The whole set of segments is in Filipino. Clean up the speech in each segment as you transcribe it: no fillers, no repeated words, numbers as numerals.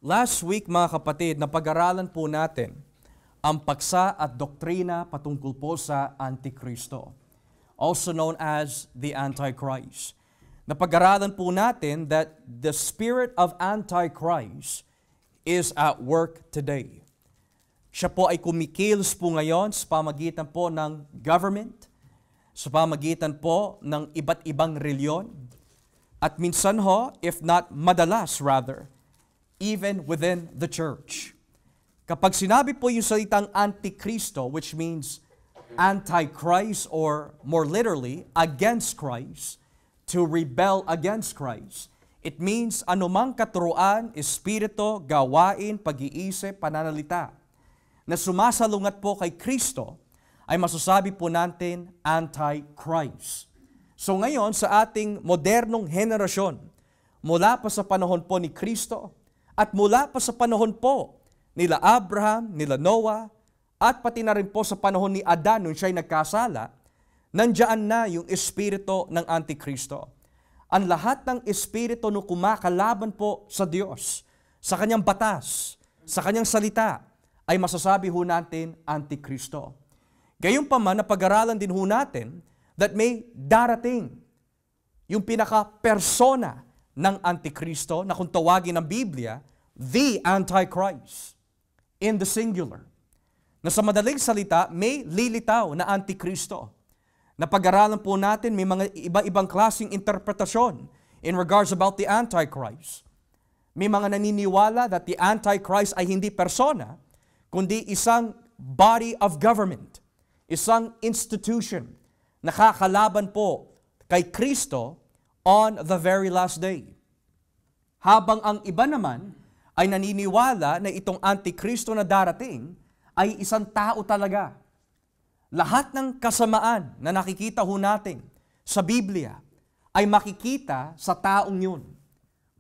Last week mga kapatid, napag-aralan po natin ang paksa at doktrina patungkol po sa Antikristo, also known as the Antichrist. Napag-aralan po natin that the spirit of Antichrist is at work today. Siya po ay kumikilos po ngayon sa pamagitan po ng government, sa pamagitan po ng iba't ibang reliyon, at minsan ho, if not madalas rather, even within the church. Kapag sinabi po yung salitang Antikristo, which means Antichrist or more literally, against Christ, to rebel against Christ, it means anumang katuruan, espiritu, gawain, pag-iisip, pananalita na sumasalungat po kay Kristo, ay masasabi po natin Antichrist. So ngayon sa ating modernong henerasyon, mula pa sa panahon po ni Kristo, at mula pa sa panahon po nila Abraham, nila Noah, at pati na rin po sa panahon ni Adan nung siya'y nagkasala, nandiyan na yung espiritu ng Antikristo. Ang lahat ng espiritu na kumakalaban po sa Diyos, sa kanyang batas, sa kanyang salita, ay masasabi ho natin Antikristo. Gayunpaman, napag-aralan din ho natin that may darating yung pinaka-persona ng Antikristo na kung tawagin ng Biblia, the Antichrist, in the singular. Na sa madaling salita, may lilitaw na Antikristo. Napag-aralan po natin, may mga iba-ibang klaseng interpretasyon in regards about the Antichrist. May mga naniniwala that the Antichrist ay hindi persona, kundi isang body of government, isang institution na kakalaban po kay Kristo on the very last day. Habang ang iba naman ay naniniwala na itong Antikristo na darating ay isang tao talaga. Lahat ng kasamaan na nakikita ho natin sa Biblia ay makikita sa taong yun.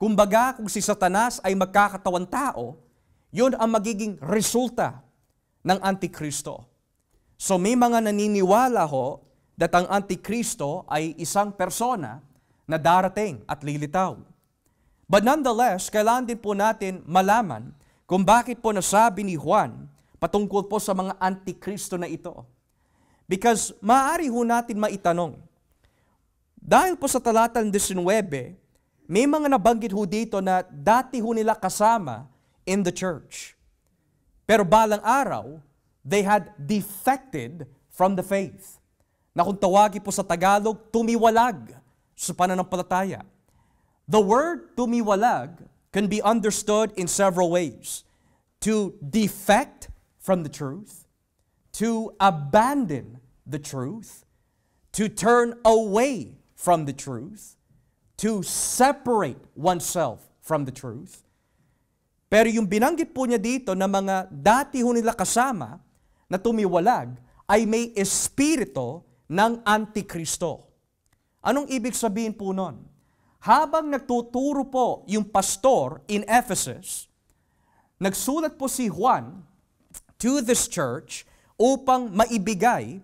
Kumbaga, kung si Satanas ay magkakatawan tao, yun ang magiging resulta ng Antikristo. So may mga naniniwala ho that ang Antikristo ay isang persona na darating at lilitaw. But nonetheless, kailangan din po natin malaman kung bakit po nasabi ni Juan patungkol po sa mga Antikristo na ito. Because maaari ho natin maitanong, dahil po sa talatang 19, may mga nabanggit ho dito na dati ho nila kasama in the church. Pero balang araw, they had defected from the faith. Na kung tawagin po sa Tagalog, tumiwalag sa pananampalataya. The word tumiwalag can be understood in several ways. To defect from the truth, to abandon the truth, to turn away from the truth, to separate oneself from the truth. Pero yung binanggit po niya dito na mga dati ho nila kasama na tumiwalag ay may espiritu ng Antikristo. Anong ibig sabihin po nun? Habang nagtuturo po yung pastor in Ephesus, nagsulat po si Juan to this church upang maibigay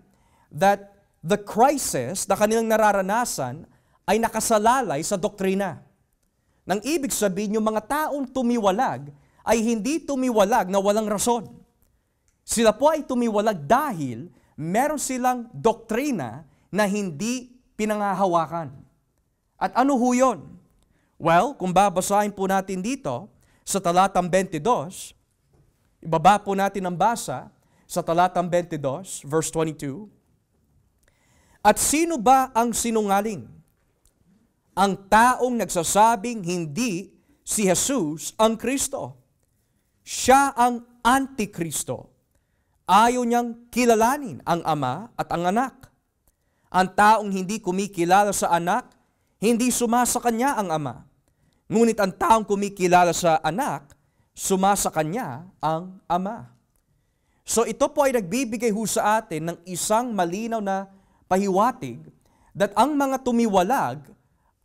that the crisis na kanilang nararanasan ay nakasalalay sa doktrina. Nang ibig sabihin, yung mga taong tumiwalag ay hindi tumiwalag na walang rason. Sila po ay tumiwalag dahil meron silang doktrina na hindi pinangahawakan. At ano ho yun? Well, kung babasahin po natin dito sa talatang 22, ibaba po natin ang basa sa talatang 22, verse 22. At sino ba ang sinungaling? Ang taong nagsasabing hindi si Jesus ang Kristo. Siya ang Antikristo. Ayaw niyang kilalanin ang Ama at ang Anak. Ang taong hindi kumikilala sa Anak, hindi sumasa kanya ang Ama. Ngunit ang taong kumikilala sa Anak, sumasa kanya ang Ama. So ito po ay nagbibigay ho sa atin ng isang malinaw na pahiwatig that ang mga tumiwalag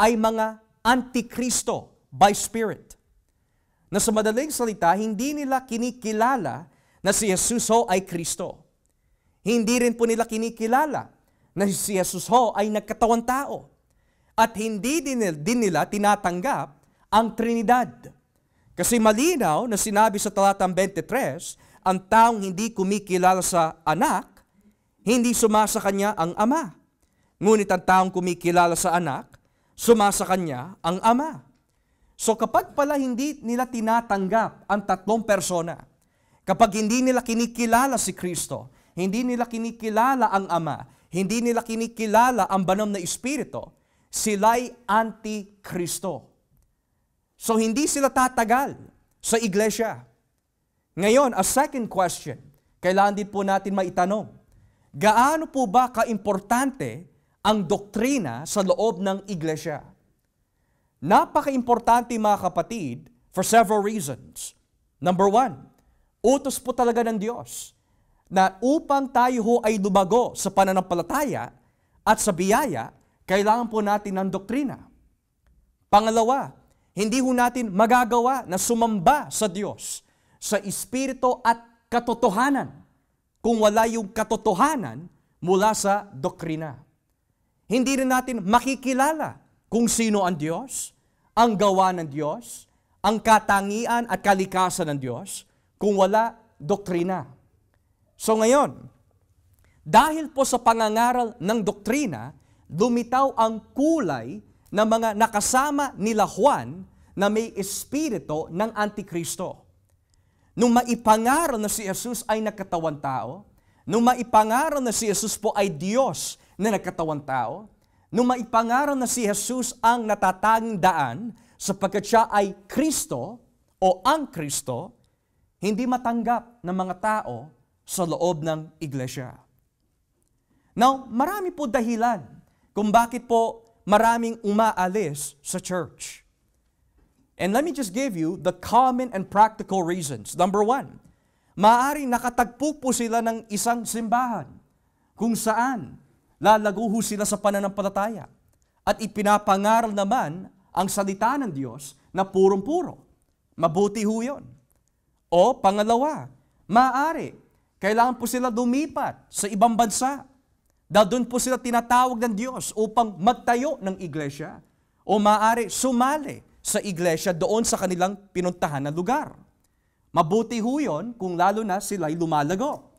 ay mga Antikristo by Spirit. Na sa madaling salita, hindi nila kinikilala na si Jesus ho ay Kristo. Hindi rin po nila kinikilala na si Jesus ho ay nagkatawang tao. At hindi din nila tinatanggap ang Trinidad. Kasi malinaw na sinabi sa talatang 23, ang taong hindi kumikilala sa anak, hindi sumasa kanya ang ama. Ngunit ang taong kumikilala sa anak, sumasa kanya ang ama. So kapag pala hindi nila tinatanggap ang tatlong persona, kapag hindi nila kinikilala si Kristo, hindi nila kinikilala ang ama, hindi nila kinikilala ang banal na Espiritu, sila'y anti-Kristo. So hindi sila tatagal sa iglesia. Ngayon, a second question, kailangan din po natin maitanong, gaano po ba kaimportante ang doktrina sa loob ng iglesia? Napaka-importante mga kapatid for several reasons. Number one, utos po talaga ng Diyos na upang tayo ho ay lumago sa pananampalataya at sa biyaya, kailangan po natin ng doktrina. Pangalawa, hindi ho natin magagawa na sumamba sa Diyos, sa Espiritu at katotohanan, kung wala yung katotohanan mula sa doktrina. Hindi rin natin makikilala kung sino ang Diyos, ang gawa ng Diyos, ang katangian at kalikasan ng Diyos, kung wala doktrina. So ngayon, dahil po sa pangangaral ng doktrina, lumitaw ang kulay ng mga nakasama nila Juan na may espiritu ng Antikristo. Nung maipangaral na si Jesus ay nagkatawang tao, nung maipangaral na si Jesus po ay Diyos na nagkatawang tao, nung maipangaral na si Jesus ang natatanging daan sapagkat siya ay Kristo o ang Kristo, hindi matanggap ng mga tao sa loob ng iglesia. Now, marami po dahilan kung bakit po maraming umaalis sa church. And let me just give you the common and practical reasons. Number one, maaaring nakatagpo po sila ng isang simbahan kung saan lalago ho sila sa pananampalataya at ipinapangaral naman ang salita ng Diyos na purong-puro. Mabuti ho yun. O pangalawa, maaari, kailangan po sila lumipat sa ibang bansa dahil doon po sila tinatawag ng Diyos upang magtayo ng iglesia o maaari sumali sa iglesia doon sa kanilang pinuntahan na lugar. Mabuti ho yun kung lalo na sila'y lumalago.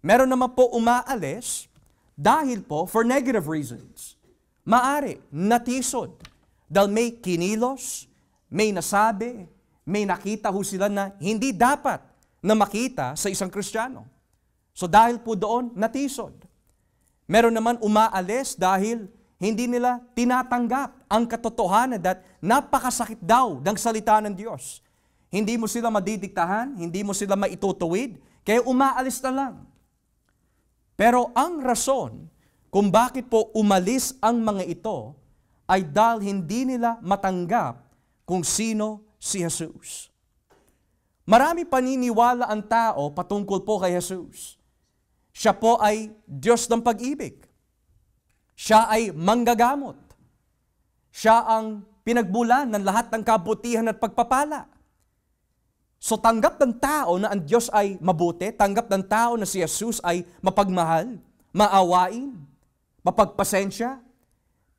Meron naman po umaalis dahil po for negative reasons. Maaari, natisod. Dahil may kinilos, may nasabi, may nakita ho sila na hindi dapat na makita sa isang Kristiyano. So dahil po doon, natisod. Meron naman umaalis dahil hindi nila tinatanggap ang katotohanan that napakasakit daw ng salita ng Diyos. Hindi mo sila madidiktahan, hindi mo sila maitutuwid, kaya umaalis na lang. Pero ang rason kung bakit po umalis ang mga ito ay dahil hindi nila matanggap kung sino si Jesus. Marami paniniwala ang tao patungkol po kay Jesus. Siya po ay Diyos ng pag-ibig. Siya ay manggagamot. Siya ang pinagmulan ng lahat ng kabutihan at pagpapala. So tanggap ng tao na ang Diyos ay mabuti, tanggap ng tao na si Jesus ay mapagmahal, maawain, mapagpasensya.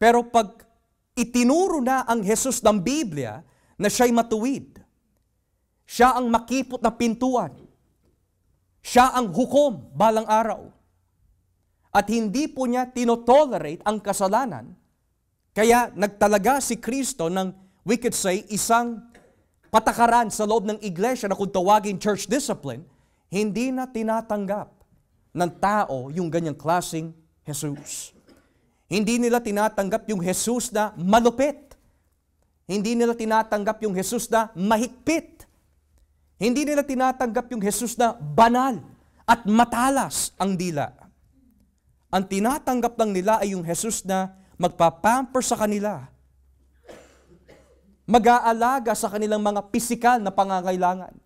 Pero pag itinuro na ang Jesus ng Biblia na siya'y matuwid, siya ang makipot na pintuan, siya ang hukom balang araw, at hindi po niya tinotolerate ang kasalanan, kaya nagtalaga si Kristo ng, we could say, isang patakaran sa loob ng iglesia na kung tawagin church discipline, hindi na tinatanggap ng tao yung ganyang klaseng Jesus. Hindi nila tinatanggap yung Jesus na malupit. Hindi nila tinatanggap yung Jesus na mahigpit. Hindi nila tinatanggap yung Jesus na banal at matalas ang dila. Ang tinatanggap lang nila ay yung Jesus na magpapamper sa kanila, mag-aalaga sa kanilang mga pisikal na pangangailangan.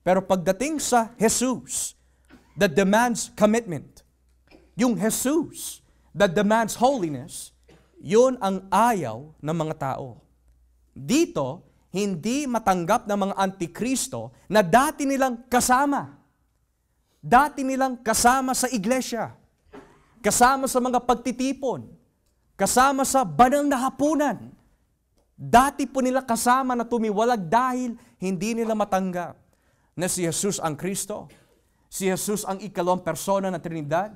Pero pagdating sa Jesus that demands commitment, yung Jesus that demands holiness, yun ang ayaw ng mga tao. Dito, hindi matanggap ng mga antikristo na dati nilang kasama. Dati nilang kasama sa iglesia, kasama sa mga pagtitipon, kasama sa banal na hapunan. Dati po nila kasama na tumiwalag dahil hindi nila matanggap na si Jesus ang Kristo. Si Jesus ang ikalawang persona ng Trinidad.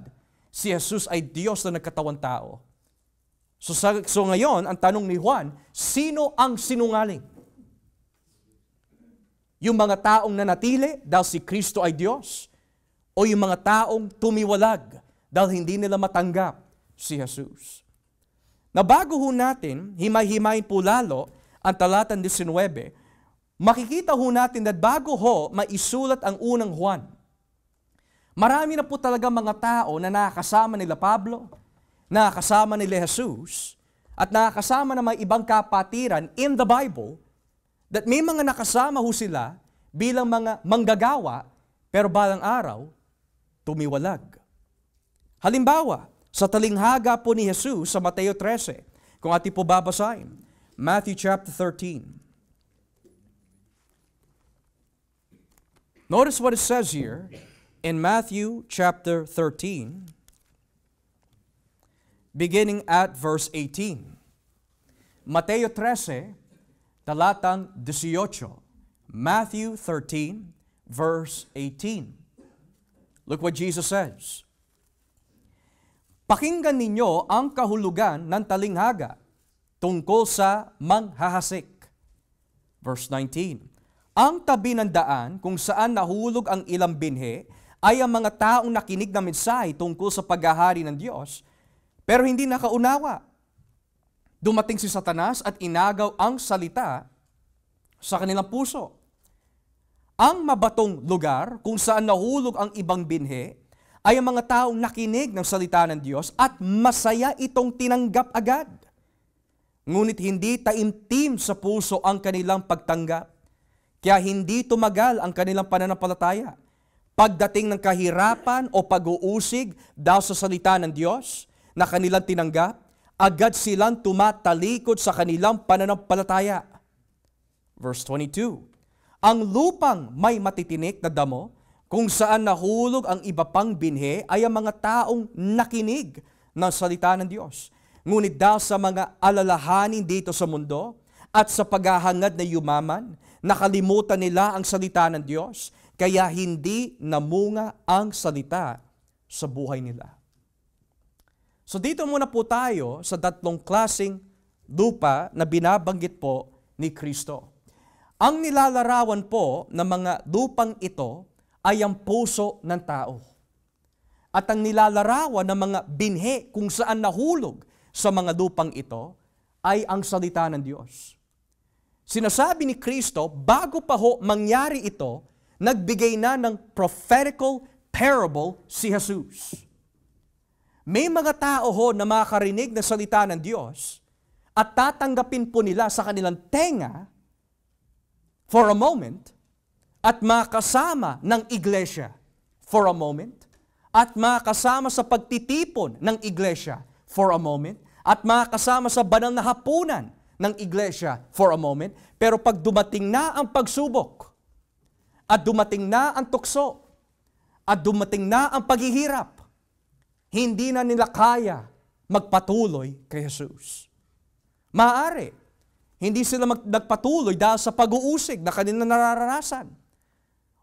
Si Jesus ay Diyos na nagkatawang tao. So ngayon, ang tanong ni Juan, sino ang sinungaling? Yung mga taong nanatili dahil si Kristo ay Diyos? O yung mga taong tumiwalag dahil hindi nila matanggap si Jesus? Na bago ho natin, himay-himayin po lalo ang talatang 19, makikita ho natin na bago ho maisulat ang unang Juan, marami na po talaga mga tao na nakakasama nila Pablo, nakakasama nila Jesus, at nakakasama na mga ibang kapatiran in the Bible, that may mga nakasama ho sila bilang mga manggagawa, pero balang araw, tumiwalag. Halimbawa, sa talinghaga po ni Jesus sa Mateo 13, kung ating po babasahin, Matthew chapter 13. Notice what it says here in Matthew chapter 13, beginning at verse 18. Mateo 13, talatang 18. Matthew 13, verse 18. Look what Jesus says. Pakinggan ninyo ang kahulugan ng talinghaga tungkol sa manghahasik. Verse 19. Ang tabi ng daan kung saan nahulog ang ilang binhi ay ang mga taong nakinig na mensahe tungkol sa paghahari ng Diyos, pero hindi nakaunawa. Dumating si Satanas at inagaw ang salita sa kanilang puso. Ang mabatong lugar kung saan nahulog ang ibang binhi ay ang mga taong nakinig ng salita ng Diyos at masaya itong tinanggap agad. Ngunit hindi taimtim sa puso ang kanilang pagtanggap, kaya hindi tumagal ang kanilang pananampalataya. Pagdating ng kahirapan o pag-uusig dahil sa salita ng Diyos na kanilang tinanggap, agad silang tumatalikod sa kanilang pananampalataya. Verse 22, ang lupang may matitinik na damo, kung saan nahulog ang iba pang binhi ay ang mga taong nakinig ng salita ng Diyos. Ngunit dahil sa mga alalahanin dito sa mundo at sa paghahangad na yumaman, nakalimutan nila ang salita ng Diyos, kaya hindi namunga ang salita sa buhay nila. So dito muna po tayo sa tatlong klaseng lupa na binabanggit po ni Kristo. Ang nilalarawan po ng mga lupang ito ay ang puso ng tao. At ang nilalarawan ng mga binhi kung saan nahulog sa mga lupang ito ay ang salita ng Diyos. Sinasabi ni Kristo, bago pa ho mangyari ito, nagbigay na ng prophetical parable si Jesus. May mga tao ho na makakarinig ng salita ng Diyos at tatanggapin po nila sa kanilang tenga for a moment, at makasama ng iglesia for a moment, at makasama sa pagtitipon ng iglesia for a moment, at makasama sa banal na hapunan ng iglesia for a moment, pero pag dumating na ang pagsubok, at dumating na ang tukso, at dumating na ang paghihirap, hindi na nila kaya magpatuloy kay Jesus. Maaari, hindi sila nagpatuloy dahil sa pag-uusig na kanilang nararanasan.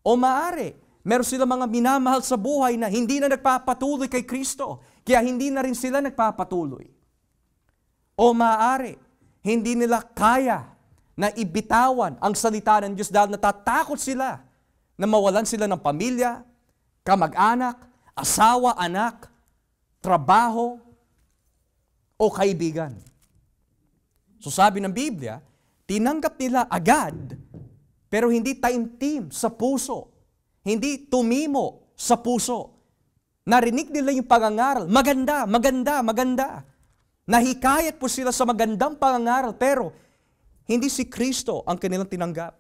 O maaari, meron sila mga minamahal sa buhay na hindi na nagpapatuloy kay Kristo, kaya hindi na rin sila nagpapatuloy. O maaari, hindi nila kaya na ibitawan ang salita ng Diyos dahil natatakot sila na mawalan sila ng pamilya, kamag-anak, asawa, anak, trabaho, o kaibigan. So sabi ng Biblia, tinanggap nila agad, pero hindi taimtim sa puso. Hindi tumimo sa puso. Narinig nila yung pangangaral. Maganda, maganda, maganda. Nahikayat po sila sa magandang pangangaral, pero hindi si Kristo ang kanilang tinanggap.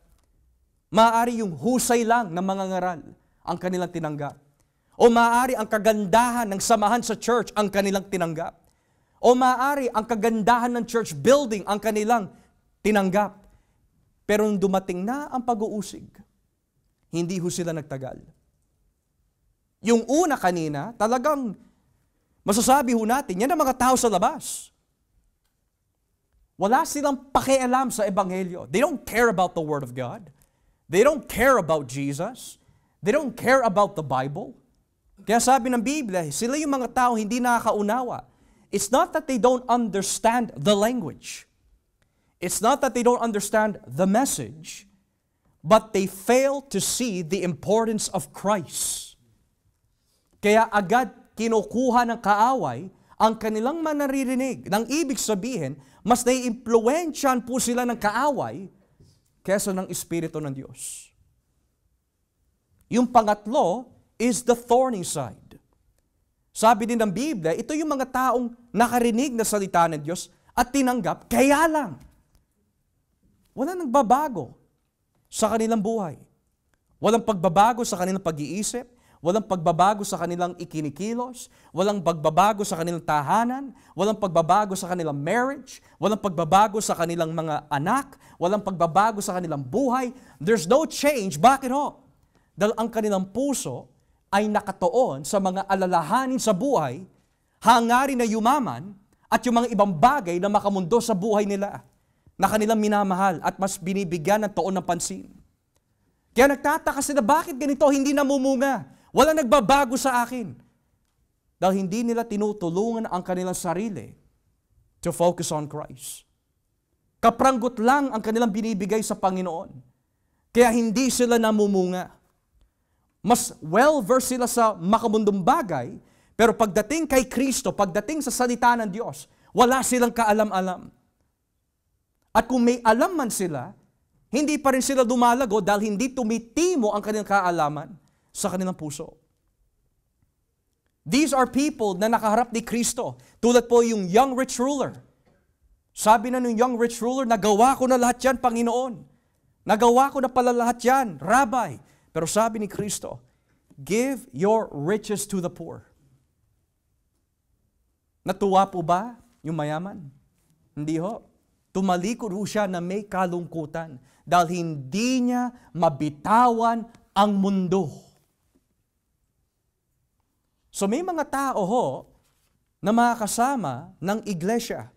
Maaari yung husay lang ng mga ngaral ang kanilang tinanggap. O maaari ang kagandahan ng samahan sa church ang kanilang tinanggap. O maaari ang kagandahan ng church building ang kanilang tinanggap. Pero nung dumating na ang pag-uusig, hindi ho sila nagtagal. Yung una kanina, talagang masasabi ho natin, yan ang mga tao sa labas. Wala silang pakialam sa Ebanghelyo. They don't care about the Word of God. They don't care about Jesus. They don't care about the Bible. Kaya sabi ng Biblia, sila yung mga tao hindi nakakaunawa. It's not that they don't understand the language. It's not that they don't understand the message, but they fail to see the importance of Christ. Kaya agad kinukuha ng kaaway ang kanilang manaririnig. Nang ibig sabihin, mas naiimpluwensyahan po sila ng kaaway kesa ng Espiritu ng Diyos. Yung pangatlo is the thorny side. Sabi din ng Biblia, ito yung mga taong nakarinig na salita ng Diyos at tinanggap, kaya lang. Wala nagbabago sa kanilang buhay. Walang pagbabago sa kanilang pag-iisip, walang pagbabago sa kanilang ikinikilos, walang pagbabago sa kanilang tahanan, walang pagbabago sa kanilang marriage, walang pagbabago sa kanilang mga anak, walang pagbabago sa kanilang buhay. There's no change. Bakit ho? Dahil ang kanilang puso ay nakatuon sa mga alalahanin sa buhay, hangarin na yumaman, at yung mga ibang bagay na makamundo sa buhay nila, na kanilang minamahal at mas binibigyan ng tuon ng pansin. Kaya nagtataka sila, bakit ganito hindi namumunga? Wala nagbabago sa akin. Dahil hindi nila tinutulungan ang kanilang sarili to focus on Christ. Kapranggot lang ang kanilang binibigay sa Panginoon. Kaya hindi sila namumunga. Mas well-versed sila sa makamundong bagay, pero pagdating kay Kristo, pagdating sa salita ng Diyos, wala silang kaalam-alam. At kung may alam man sila, hindi pa rin sila dumalago dahil hindi tumitimo ang kanilang kaalaman sa kanilang puso. These are people na nakaharap ni Kristo. Tulad po yung young rich ruler. Sabi na ng young rich ruler, nagawa ko na lahat yan, Panginoon. Nagawa ko na pala lahat yan, Rabbi. Pero sabi ni Kristo, give your riches to the poor. Natuwa po ba yung mayaman? Hindi ho. Tumalikod ho siya na may kalungkutan dahil hindi niya mabitawan ang mundo. So may mga tao ho na makakasama ng iglesia.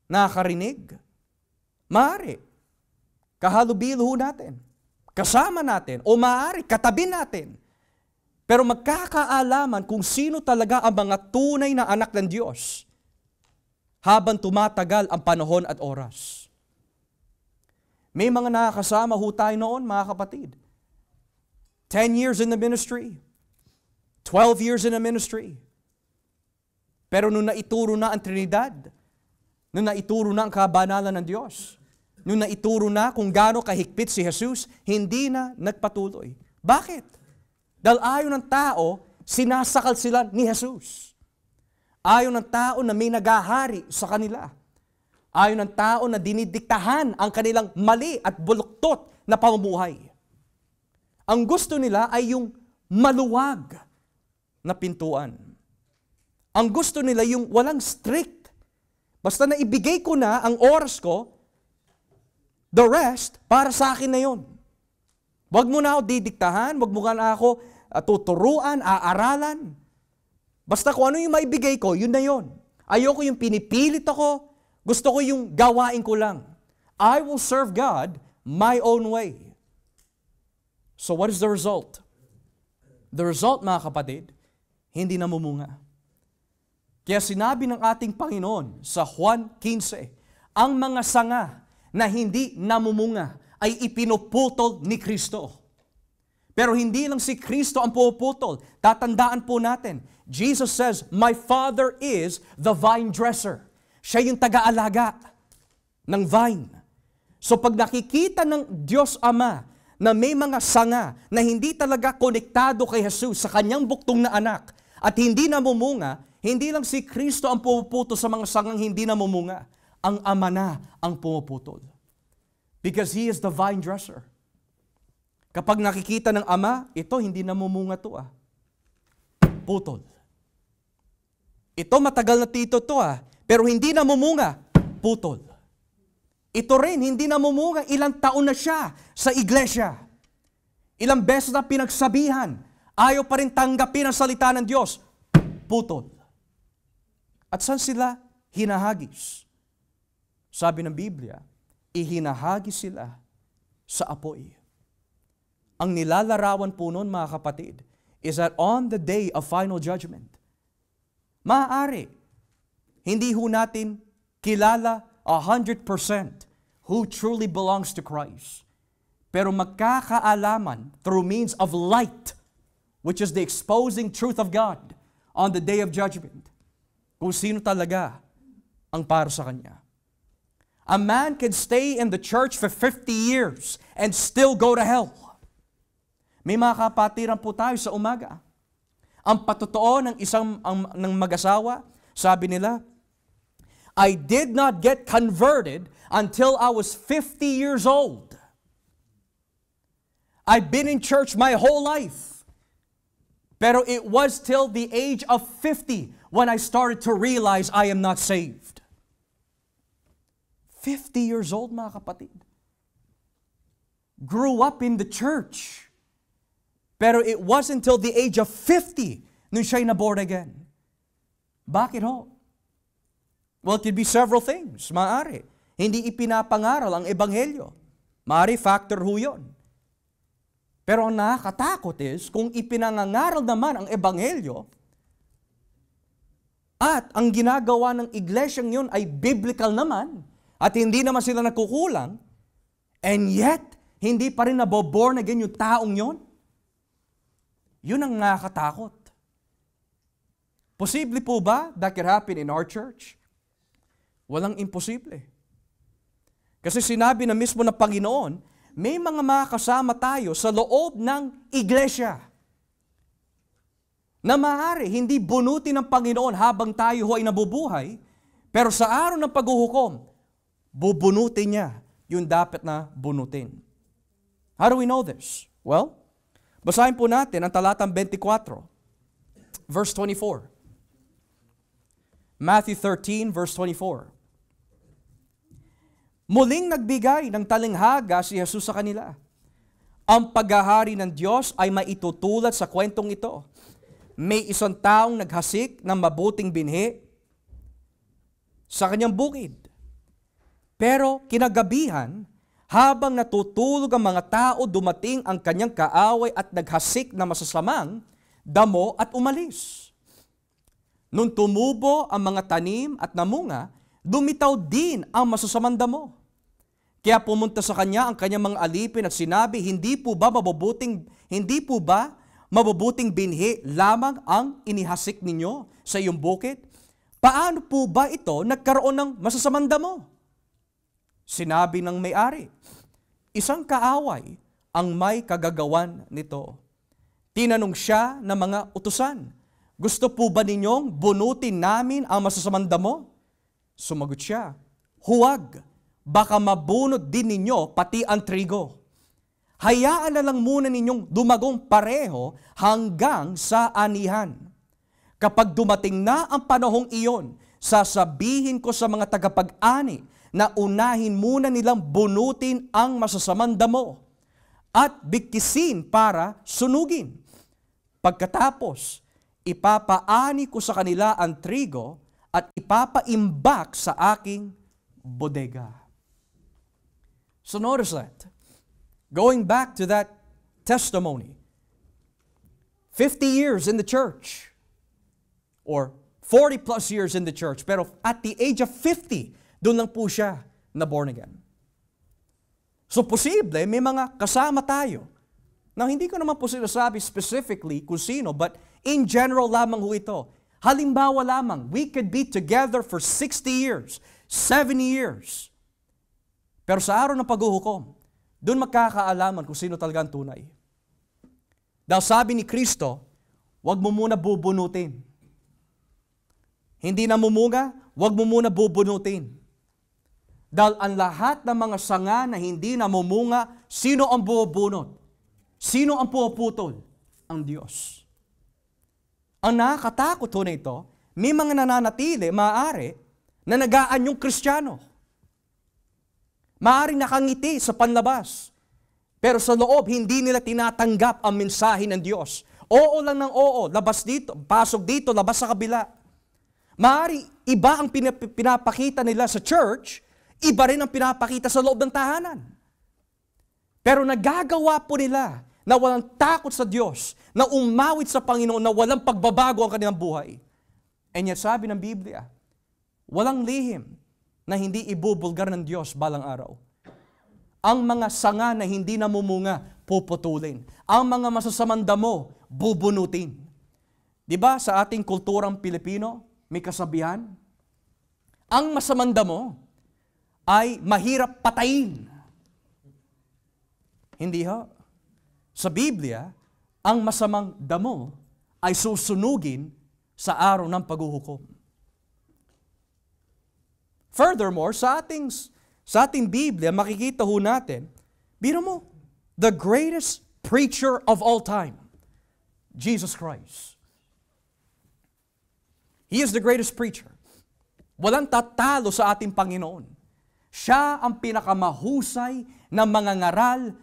Nakakarinig. Maaari. Kahalubilo ho natin. Kasama natin. O maaari, katabi natin. Pero magkakaalaman kung sino talaga ang mga tunay na anak ng Diyos habang tumatagal ang panahon at oras. May mga nakakasama ho tayo noon, mga kapatid. 10 years in the ministry. 12 years in the ministry. Pero nung naituro na ang Trinidad, nung naituro na ang kabanalan ng Diyos, nung naituro na kung gaano kahigpit si Jesus, hindi na nagpatuloy. Bakit? Dahil ayaw ng tao, sinasakal sila ni Jesus. Ayaw ng tao na may nagahari sa kanila. Ayaw ng tao na dinidiktahan ang kanilang mali at buluktot na pamumuhay. Ang gusto nila ay yung maluwag na pintuan. Ang gusto nila yung walang strict. Basta na ibigay ko na ang oras ko, the rest, para sa akin na yun. Huwag mo na ako didiktahan, huwag mo na ako tuturuan, aaralan. Basta kung ano yung maibigay ko, yun na yun. Ayoko yung pinipilit ako, gusto ko yung gawain ko lang. I will serve God my own way. So what is the result? The result, mga kapatid, hindi namumunga. Kaya sinabi ng ating Panginoon sa Juan 15, ang mga sanga na hindi namumunga ay ipinuputol ni Kristo. Pero hindi lang si Kristo ang puputol. Tatandaan po natin, Jesus says, my Father is the vine dresser. Siya yung taga-alaga ng vine. So pag nakikita ng Diyos Ama na may mga sanga na hindi talaga konektado kay Jesus sa kanyang buktong na anak at hindi namumunga, hindi lang si Kristo ang puputol sa mga sangang hindi namumunga. Ang Ama na ang pumuputol. Because He is the vine dresser. Kapag nakikita ng Ama, ito hindi namumunga to putol. Ito matagal na tito to pero hindi namumunga, putol. Ito rin, hindi namumunga, ilang taon na siya sa iglesia. Ilang beses na pinagsabihan, ayaw pa rin tanggapin ang salita ng Diyos, putol. At saan sila hinahagis? sabi ng Biblia, ihinahagi sila sa apoy. Ang nilalarawan po nun, mga kapatid, is that on the day of final judgment, maaari, hindi ho natin kilala 100% who truly belongs to Christ. Pero magkakaalaman through means of light, which is the exposing truth of God on the day of judgment, kung sino talaga ang para sa Kanya. A man can stay in the church for 50 years and still go to hell. May mga kapatiran po tayo sa umaga. Ang patotoo ng ng mag-asawa, sabi nila, I did not get converted until I was 50 years old. I've been in church my whole life. Pero it was till the age of 50 when I started to realize I am not saved. 50 years old, mga kapatid. Grew up in the church. Pero it wasn't until the age of 50 nung siya'y na-born again. Bakit ho? Well, it could be several things. Maaari. Hindi ipinapangaral ang ebanghelyo. Maaari factor ho yun. Pero ang nakakatakot is, kung ipinangangaral naman ang ebanghelyo, at ang ginagawa ng iglesyang yun ay biblical naman, at hindi naman sila nagkukulang, and yet, hindi pa rin naboborn again yung taong yun, yun ang nakakatakot. Posible po ba that could happen in our church? Walang imposible. Kasi sinabi na mismo ng Panginoon, may mga makakasama tayo sa loob ng iglesia na maaari hindi bunutin ng Panginoon habang tayo ay nabubuhay, pero sa araw ng paghuhukom, bubunutin niya yung dapat na bunutin. How do we know this? Well, basahin po natin ang talatang 24, verse 24. Matthew 13, verse 24. Muling nagbigay ng talinghaga si Jesus sa kanila. Ang paghahari ng Diyos ay maitutulad sa kwentong ito. May isang taong naghasik ng mabuting binhi sa kanyang bukid. Pero kinagabihan, habang natutulog ang mga tao, dumating ang kanyang kaaway at naghasik na masasamang damo at umalis. Nung tumubo ang mga tanim at namunga, dumitaw din ang masasamang damo. Kaya pumunta sa kanya ang kanyang mga alipin at sinabi, hindi po ba mabubuting binhi lamang ang inihasik ninyo sa iyong bukid? Paano po ba ito nagkaroon ng masasamang damo? Sinabi ng may-ari, isang kaaway ang may kagagawan nito. Tinanong siya ng mga utusan, gusto po ba ninyong bunutin namin ang masasamang damo? Sumagot siya, huwag, baka mabunot din ninyo pati ang trigo. Hayaan na lang muna ninyong dumagong pareho hanggang sa anihan. Kapag dumating na ang panahong iyon, sasabihin ko sa mga tagapag-ani na unahin muna nilang bunutin ang masasamang damo at bigkisin para sunugin. Pagkatapos, ipapaani ko sa kanila ang trigo at ipapaimbak sa aking bodega. So notice that. Going back to that testimony, 50 years in the church, or 40 plus years in the church, pero at the age of 50, doon lang po siya na born again. So posible, may mga kasama tayo. Now, hindi ko naman po sinasabi specifically kung sino, but in general lamang ho ito. Halimbawa lamang, we could be together for 60 years, 70 years. Pero sa araw ng paghuhukom, doon magkakaalaman kung sino talaga ang tunay. Dahil sabi ni Kristo, huwag mo muna bubunutin. Hindi na mumunga, huwag mo muna bubunutin. Dahil ang lahat ng mga sanga na hindi namumunga, sino ang bubunot? Sino ang puputol? Ang Diyos. Ang nakakatakot ho na ito, may mga nananatili, maaari, na nag-aanyong Kristiyano. Maaaring nakangiti sa panlabas, pero sa loob, hindi nila tinatanggap ang mensahe ng Diyos. Oo lang ng oo, labas dito, pasok dito, labas sa kabila. Maaaring iba ang pinapakita nila sa church, Iba rin ang pinapakita sa loob ng tahanan. Pero nagagawa po nila na walang takot sa Diyos, na umawit sa Panginoon, na walang pagbabago ang kanilang buhay. And yet sabi ng Biblia, walang lihim na hindi ibubulgar ng Diyos balang araw. Ang mga sanga na hindi namumunga, puputulin. Ang mga masasamang damo, bubunutin. Diba sa ating kulturang Pilipino, may kasabihan? Ang masamang damo ay mahirap patayin. Hindi ho. Sa Biblia, ang masamang damo ay susunugin sa araw ng paghuhukom. Furthermore, sa ating Biblia, makikita ho natin, biro mo, the greatest preacher of all time, Jesus Christ. He is the greatest preacher. Walang tatalo sa ating Panginoon. Siya ang pinakamahusay na mangangaral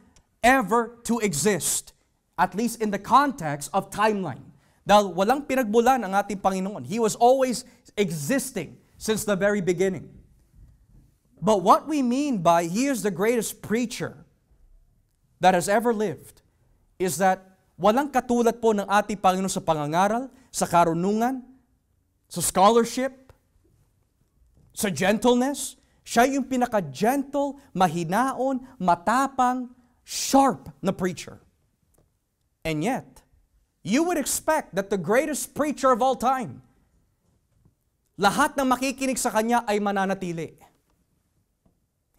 ever to exist, at least in the context of timeline. Dahil walang pinagmulan ang ating Panginoon. He was always existing since the very beginning. But what we mean by He is the greatest preacher that has ever lived is that walang katulad po ng ating Panginoon sa pangangaral, sa karunungan, sa scholarship, sa gentleness. Siya yung pinaka-gentle, mahinaon, matapang, sharp na preacher. And yet, you would expect that the greatest preacher of all time, lahat ng makikinig sa kanya ay mananatili.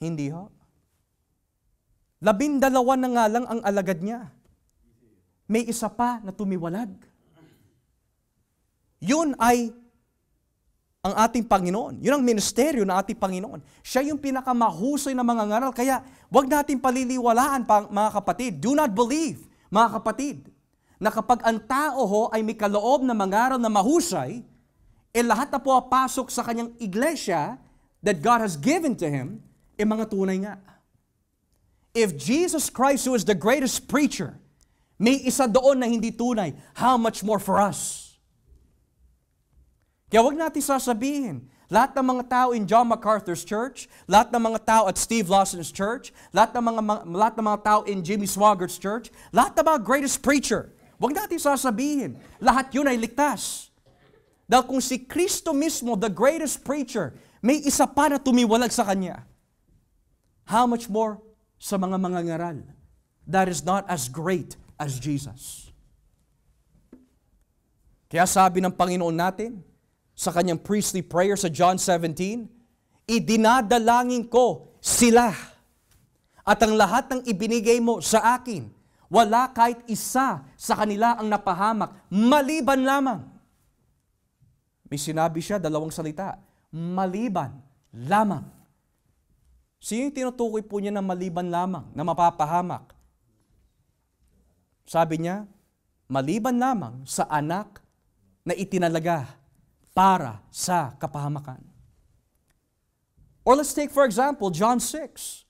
Hindi ho. 12 na nga lang ang alagad niya. May isa pa na tumiwalag. Yun ay ang ating Panginoon. Yun ang ministeryo ng ating Panginoon. Siya yung pinakamahusay na mangangaral. Kaya wag natin paliliwalaan, mga kapatid. Do not believe, mga kapatid, na kapag ang tao ho ay may kaloob na mangaral na mahusay, lahat na po pasok sa kanyang iglesia that God has given to him, mga tunay nga. If Jesus Christ, who is the greatest preacher, may isa doon na hindi tunay, how much more for us? Kaya wag natin sasabihin, lahat ng mga tao in John MacArthur's church, lahat ng mga tao at Steve Lawson's church, lahat ng mga tao in Jimmy Swaggart's church, lahat ng mga greatest preacher, wag natin sasabihin, lahat yun ay ligtas. Dahil kung si Kristo mismo, the greatest preacher, may isa pa na tumiwalag sa Kanya, how much more sa mga mangangaral that is not as great as Jesus? Kaya sabi ng Panginoon natin, sa kanyang priestly prayer sa John 17, idinadalangin ko sila at ang lahat ng ibinigay mo sa akin, wala kahit isa sa kanila ang napahamak, maliban lamang. May sinabi siya, 2 salita, maliban lamang. Sino yung tinutukoy po niya na maliban lamang, na mapapahamak? Sabi niya, maliban lamang sa anak na itinalaga para sa kapahamakan. Or let's take for example, John 6.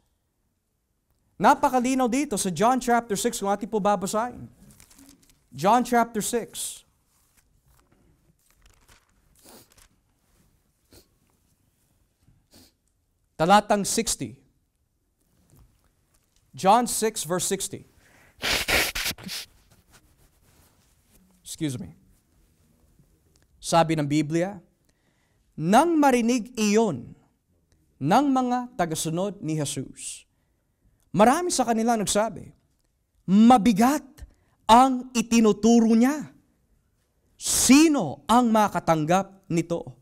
Napakalinaw dito sa John chapter 6 kung ating po babasahin. John chapter 6. Talatang 60. John 6 verse 60. Excuse me. Sabi ng Biblia, nang marinig iyon ng mga tagasunod ni Jesus, marami sa kanila nagsabi, mabigat ang itinuturo niya. Sino ang makatanggap nito?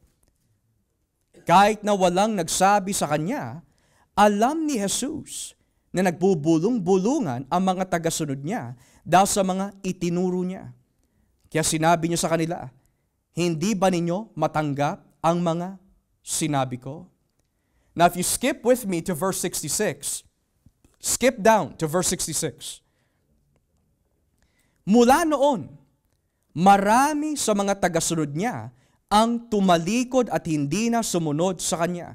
Kahit na walang nagsabi sa kanya, alam ni Jesus na nagbubulong-bulungan ang mga tagasunod niya dahil sa mga itinuro niya. Kaya sinabi niya sa kanila, hindi ba ninyo matanggap ang mga sinabi ko? Now if you skip with me to verse 66, skip down to verse 66. Mula noon, marami sa mga tagasunod niya ang tumalikod at hindi na sumunod sa kanya.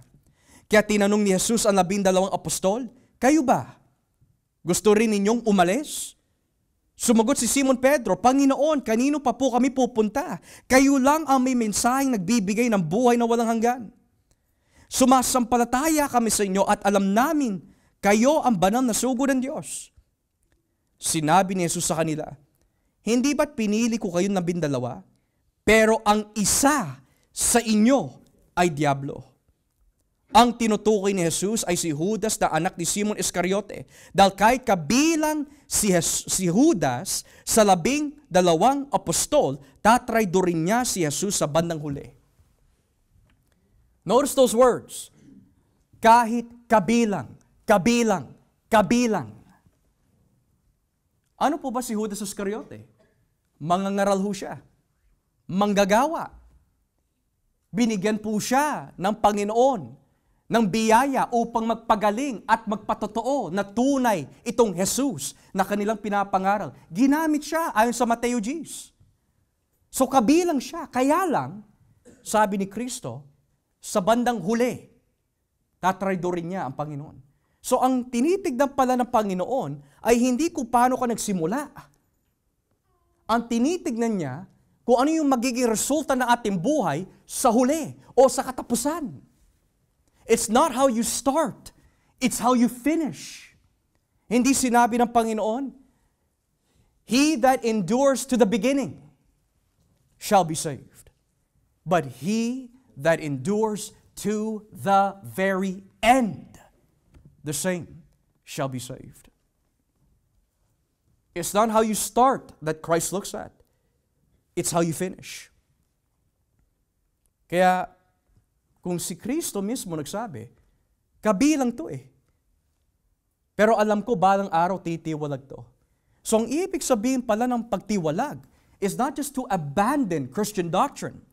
Kaya tinanong ni Jesus ang 12 apostol, kayo ba? Gusto rin ninyong umalis? Sumagot si Simon Pedro, Panginoon, kanino pa po kami pupunta? Kayo lang ang may mensaheng nagbibigay ng buhay na walang hanggan. Sumasampalataya kami sa inyo at alam namin kayo ang banal na sugo ng Diyos. Sinabi ni Jesus sa kanila, hindi ba't pinili ko kayo na 12? Pero ang isa sa inyo ay diablo. Ang tinutukoy ni Jesus ay si Judas na anak ni Simon Iscariote. Dahil kahit kabilang si Judas sa 12 apostol, tatraydorin niya si Jesus sa bandang huli. Notice those words. Kahit kabilang. Ano po ba si Judas Iscariote? Mangangaral ho siya. Manggagawa. Binigyan po siya ng Panginoon ng biyaya upang magpagaling at magpatotoo na tunay itong Jesus na kanilang pinapangaral. Ginamit siya ayon sa Mateo 10. So kabilang siya. Kaya lang, sabi ni Kristo, sa bandang huli, tatraydorin niya ang Panginoon. So ang tinitignan pala ng Panginoon ay hindi kung paano ka nagsimula. Ang tinitignan niya kung ano yung magiging resulta ng ating buhay sa huli o sa katapusan. It's not how you start, it's how you finish. Hindi sinabi ng Panginoon, he that endures to the beginning shall be saved. But he that endures to the very end, the same shall be saved. It's not how you start that Christ looks at. It's how you finish. Kaya, kung si Kristo mismo nagsabi, kabilang to eh. Pero alam ko, balang araw titiwalag to. So, ang ibig sabihin pala ng pagtiwalag is not just to abandon Christian doctrine.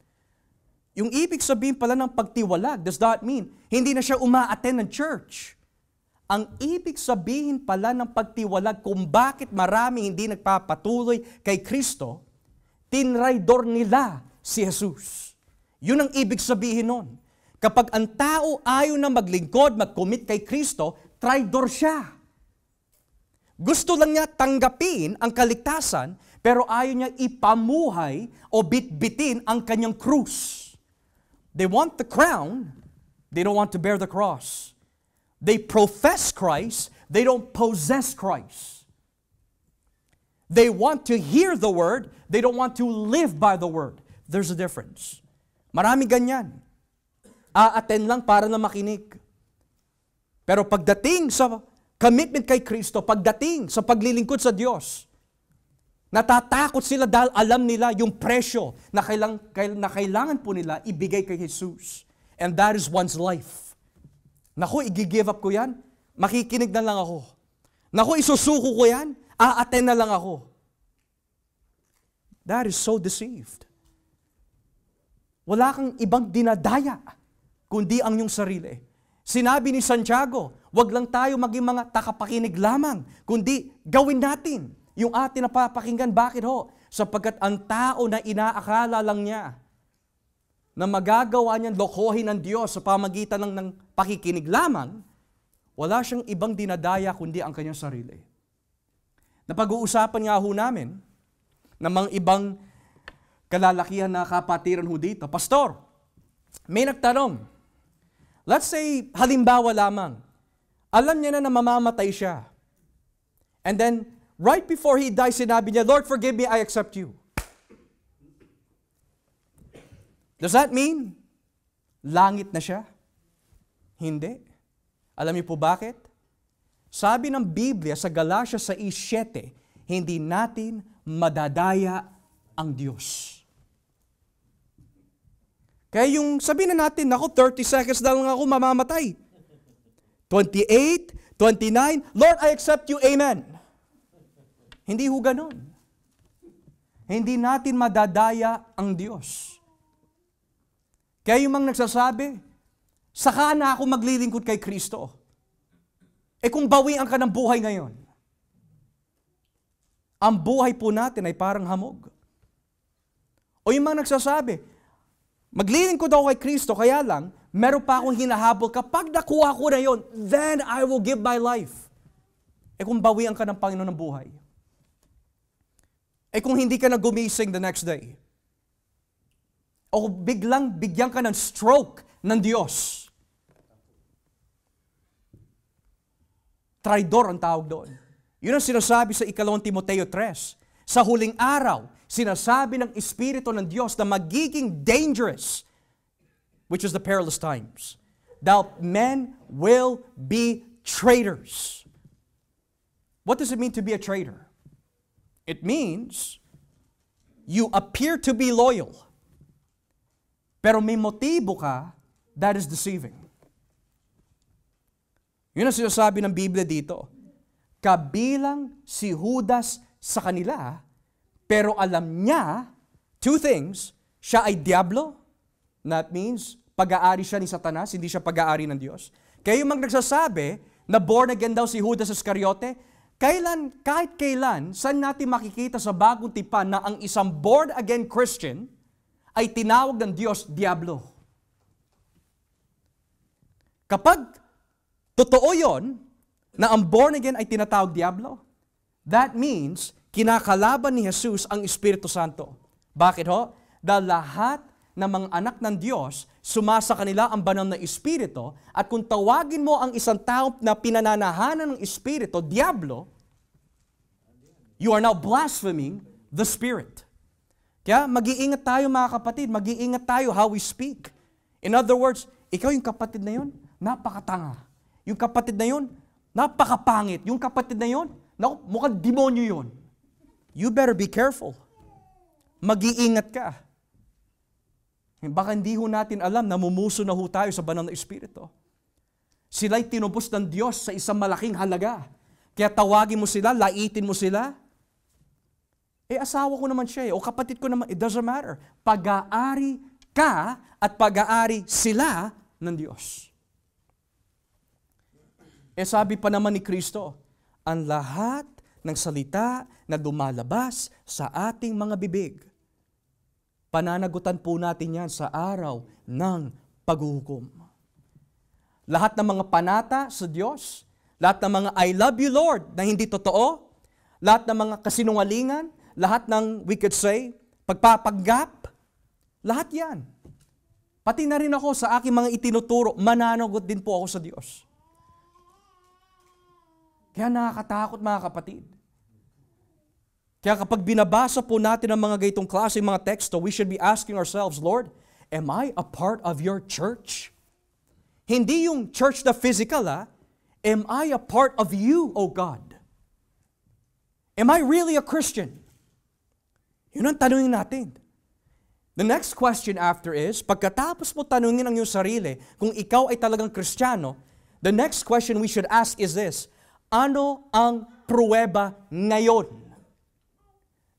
Yung ibig sabihin pala ng pagtiwalag does not mean hindi na siya uma-attend ng church. Ang ibig sabihin pala ng pagtiwalag kung bakit marami hindi nagpapatuloy kay Kristo, tinraydor nila si Jesus. Yun ang ibig sabihin nun. Kapag ang tao ayaw na maglingkod, mag-commit kay Kristo, traidor siya. Gusto lang niya tanggapin ang kaligtasan, pero ayaw niya ipamuhay o bitbitin ang kanyang krus. They want the crown, they don't want to bear the cross. They profess Christ, they don't possess Christ. They want to hear the word, they don't want to live by the word. There's a difference. Marami ganyan. A-attend lang para na makinig. Pero pagdating sa commitment kay Kristo, pagdating sa paglilingkod sa Diyos, natatakot sila dahil alam nila yung presyo na kailangan po nila ibigay kay Jesus. And that is one's life. Naku, i-give up ko yan, makikinig na lang ako. Naku, isusuko ko yan, a-attend na lang ako. That is so deceived. Wala kang ibang dinadaya, kundi ang iyong sarili. Sinabi ni Santiago, wag lang tayo maging mga takapakinig lamang, kundi gawin natin yung ating napapakinggan. Bakit ho? Sapagkat ang tao na inaakala lang niya na magagawa niyang lokohin ng Diyos sa pamagitan ng pakikinig lamang, wala siyang ibang dinadaya kundi ang kanyang sarili. Napag-uusapan nga ho namin ng mga ibang kalalakihan na kapatiran ho dito. Pastor, may nagtanong, let's say, halimbawa lamang, alam niya na mamamatay siya. And then, right before he dies, sinabi niya, Lord, forgive me, I accept you. Does that mean langit na siya? Hindi. Alam niyo po bakit? Sabi ng Biblia sa Galatia 6:7, hindi natin madadaya ang Diyos. Kaya yung sabihin na natin, ako 30 seconds na lang ako mamamatay. 28, 29, Lord, I accept you, amen. Hindi ho ganon. Hindi natin madadaya ang Diyos. Kaya yung mga nagsasabi, saka na ako maglilingkod kay Kristo. Kung bawian ka ng buhay ngayon, ang buhay po natin ay parang hamog. O yung mga nagsasabi, maglilingkod ako kay Kristo, kaya lang, meron pa akong hinahabol. Kapag nakuha ko na yon, then I will give my life. Kung bawian ka ng Panginoon ng buhay. Kung hindi ka na gumising the next day, o biglang bigyan ka ng stroke ng Diyos, traidor ang tawag doon. Yun ang sinasabi sa 2 Timoteo 3. Sa huling araw, sinasabi ng Espiritu ng Diyos na magiging dangerous, which is the perilous times, that men will be traitors. What does it mean to be a traitor? It means you appear to be loyal, pero may motibo ka that is deceiving. Yun ang sinasabi ng Biblia dito. Kabilang si Judas sa kanila, pero alam niya, two things, siya ay diablo. That means, pag-aari siya ni Satanas, hindi siya pag-aari ng Diyos. Kaya yung mga nagsasabi na born again daw si Judas Iscariote, kahit kailan, saan natin makikita sa bagong tipan na ang isang born again Christian ay tinawag ng Diyos, diablo? Kapag totoo yon na ang born again ay tinatawag diablo, that means kinakalaban ni Jesus ang Espiritu Santo. Bakit ho? Dahil lahat ng mga anak ng Diyos, sumasa kanila ang banal na Espiritu, at kung tawagin mo ang isang tao na pinananahanan ng Espiritu, diablo, you are now blaspheming the Spirit. Kaya mag-iingat tayo mga kapatid, mag-iingat tayo how we speak. In other words, ikaw yung kapatid na yun, napakatanga. Yung kapatid na yun, napakapangit. Yung kapatid na yun, mukhang demonyo yun. You better be careful. Mag-iingat ka. Baka hindi ho natin alam na mumuso na ho tayo sa banal na Espiritu. Sila'y tinubos ng Diyos sa isang malaking halaga. Kaya tawagin mo sila, laitin mo sila. Asawa ko naman siya o kapatid ko naman, it doesn't matter. Pag-aari ka at pag-aari sila ng Diyos. Sabi pa naman ni Kristo, ang lahat ng salita na dumalabas sa ating mga bibig, pananagutan po natin yan sa araw ng paghuhukom. Lahat ng mga panata sa Diyos, lahat ng mga I love you Lord na hindi totoo, lahat ng mga kasinungalingan, lahat ng, we could say, pagpapanggap, lahat yan. Pati na rin ako sa aking mga itinuturo, mananagot din po ako sa Diyos. Kaya nakakatakot mga kapatid. Kaya kapag binabasa po natin ang mga gaytong klase, mga teksto, we should be asking ourselves, Lord, am I a part of your church? Hindi yung church na physical, Am I a part of you, O God? Am I really a Christian? Yun ang tanungin natin. The next question after is, pagkatapos mo tanungin ang iyong sarili, kung ikaw ay talagang Kristiyano, the next question we should ask is this, ano ang pruweba ngayon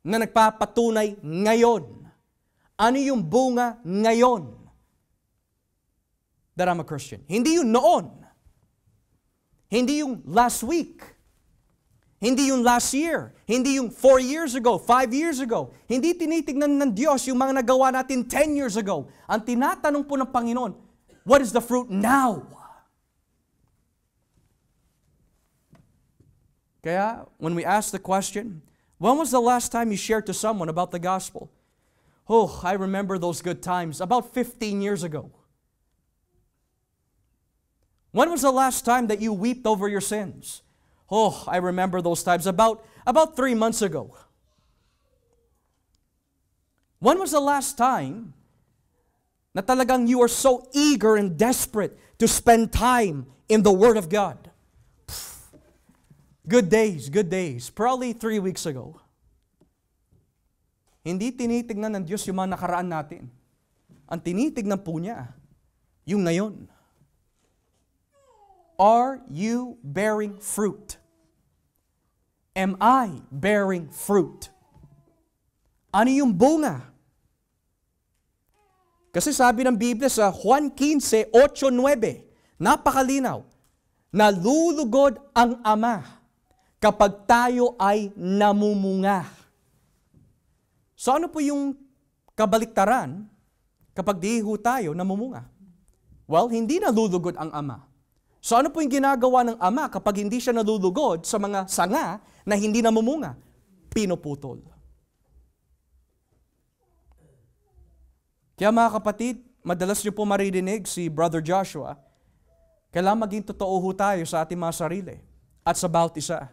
na nagpapatunay ngayon? Ano yung bunga ngayon that I'm a Christian? Hindi yung noon. Hindi yung last week. Hindi yung last year. Hindi yung 4 years ago, 5 years ago. Hindi tinitignan ng Diyos yung mga nagawa natin 10 years ago. Ang tinatanong po ng Panginoon, what is the fruit now? Kaya, when we ask the question, when was the last time you shared to someone about the gospel? Oh, I remember those good times, about 15 years ago. When was the last time that you wept over your sins? Oh, I remember those times, about 3 months ago. When was the last time na talagang you are so eager and desperate to spend time in the Word of God? Good days, good days. Probably 3 weeks ago. Hindi tinitignan ng Diyos yung mga nakaraan natin. Ang tinitignan po niya, yung ngayon. Are you bearing fruit? Am I bearing fruit? Ano yung bunga? Kasi sabi ng Biblia sa Juan 15:8-9, napakalinaw, nalulugod ang Ama kapag tayo ay namumunga. So ano po yung kabaliktaran kapag di ho tayo namumunga? Well, hindi nalulugod ang Ama. So ano po yung ginagawa ng Ama kapag hindi siya nalulugod sa mga sanga na hindi namumunga? Pinuputol. Kaya mga kapatid, madalas niyo po maririnig si Brother Joshua, kailangan maging totoo ho tayo sa ating mga sarili. at sa bawat isa.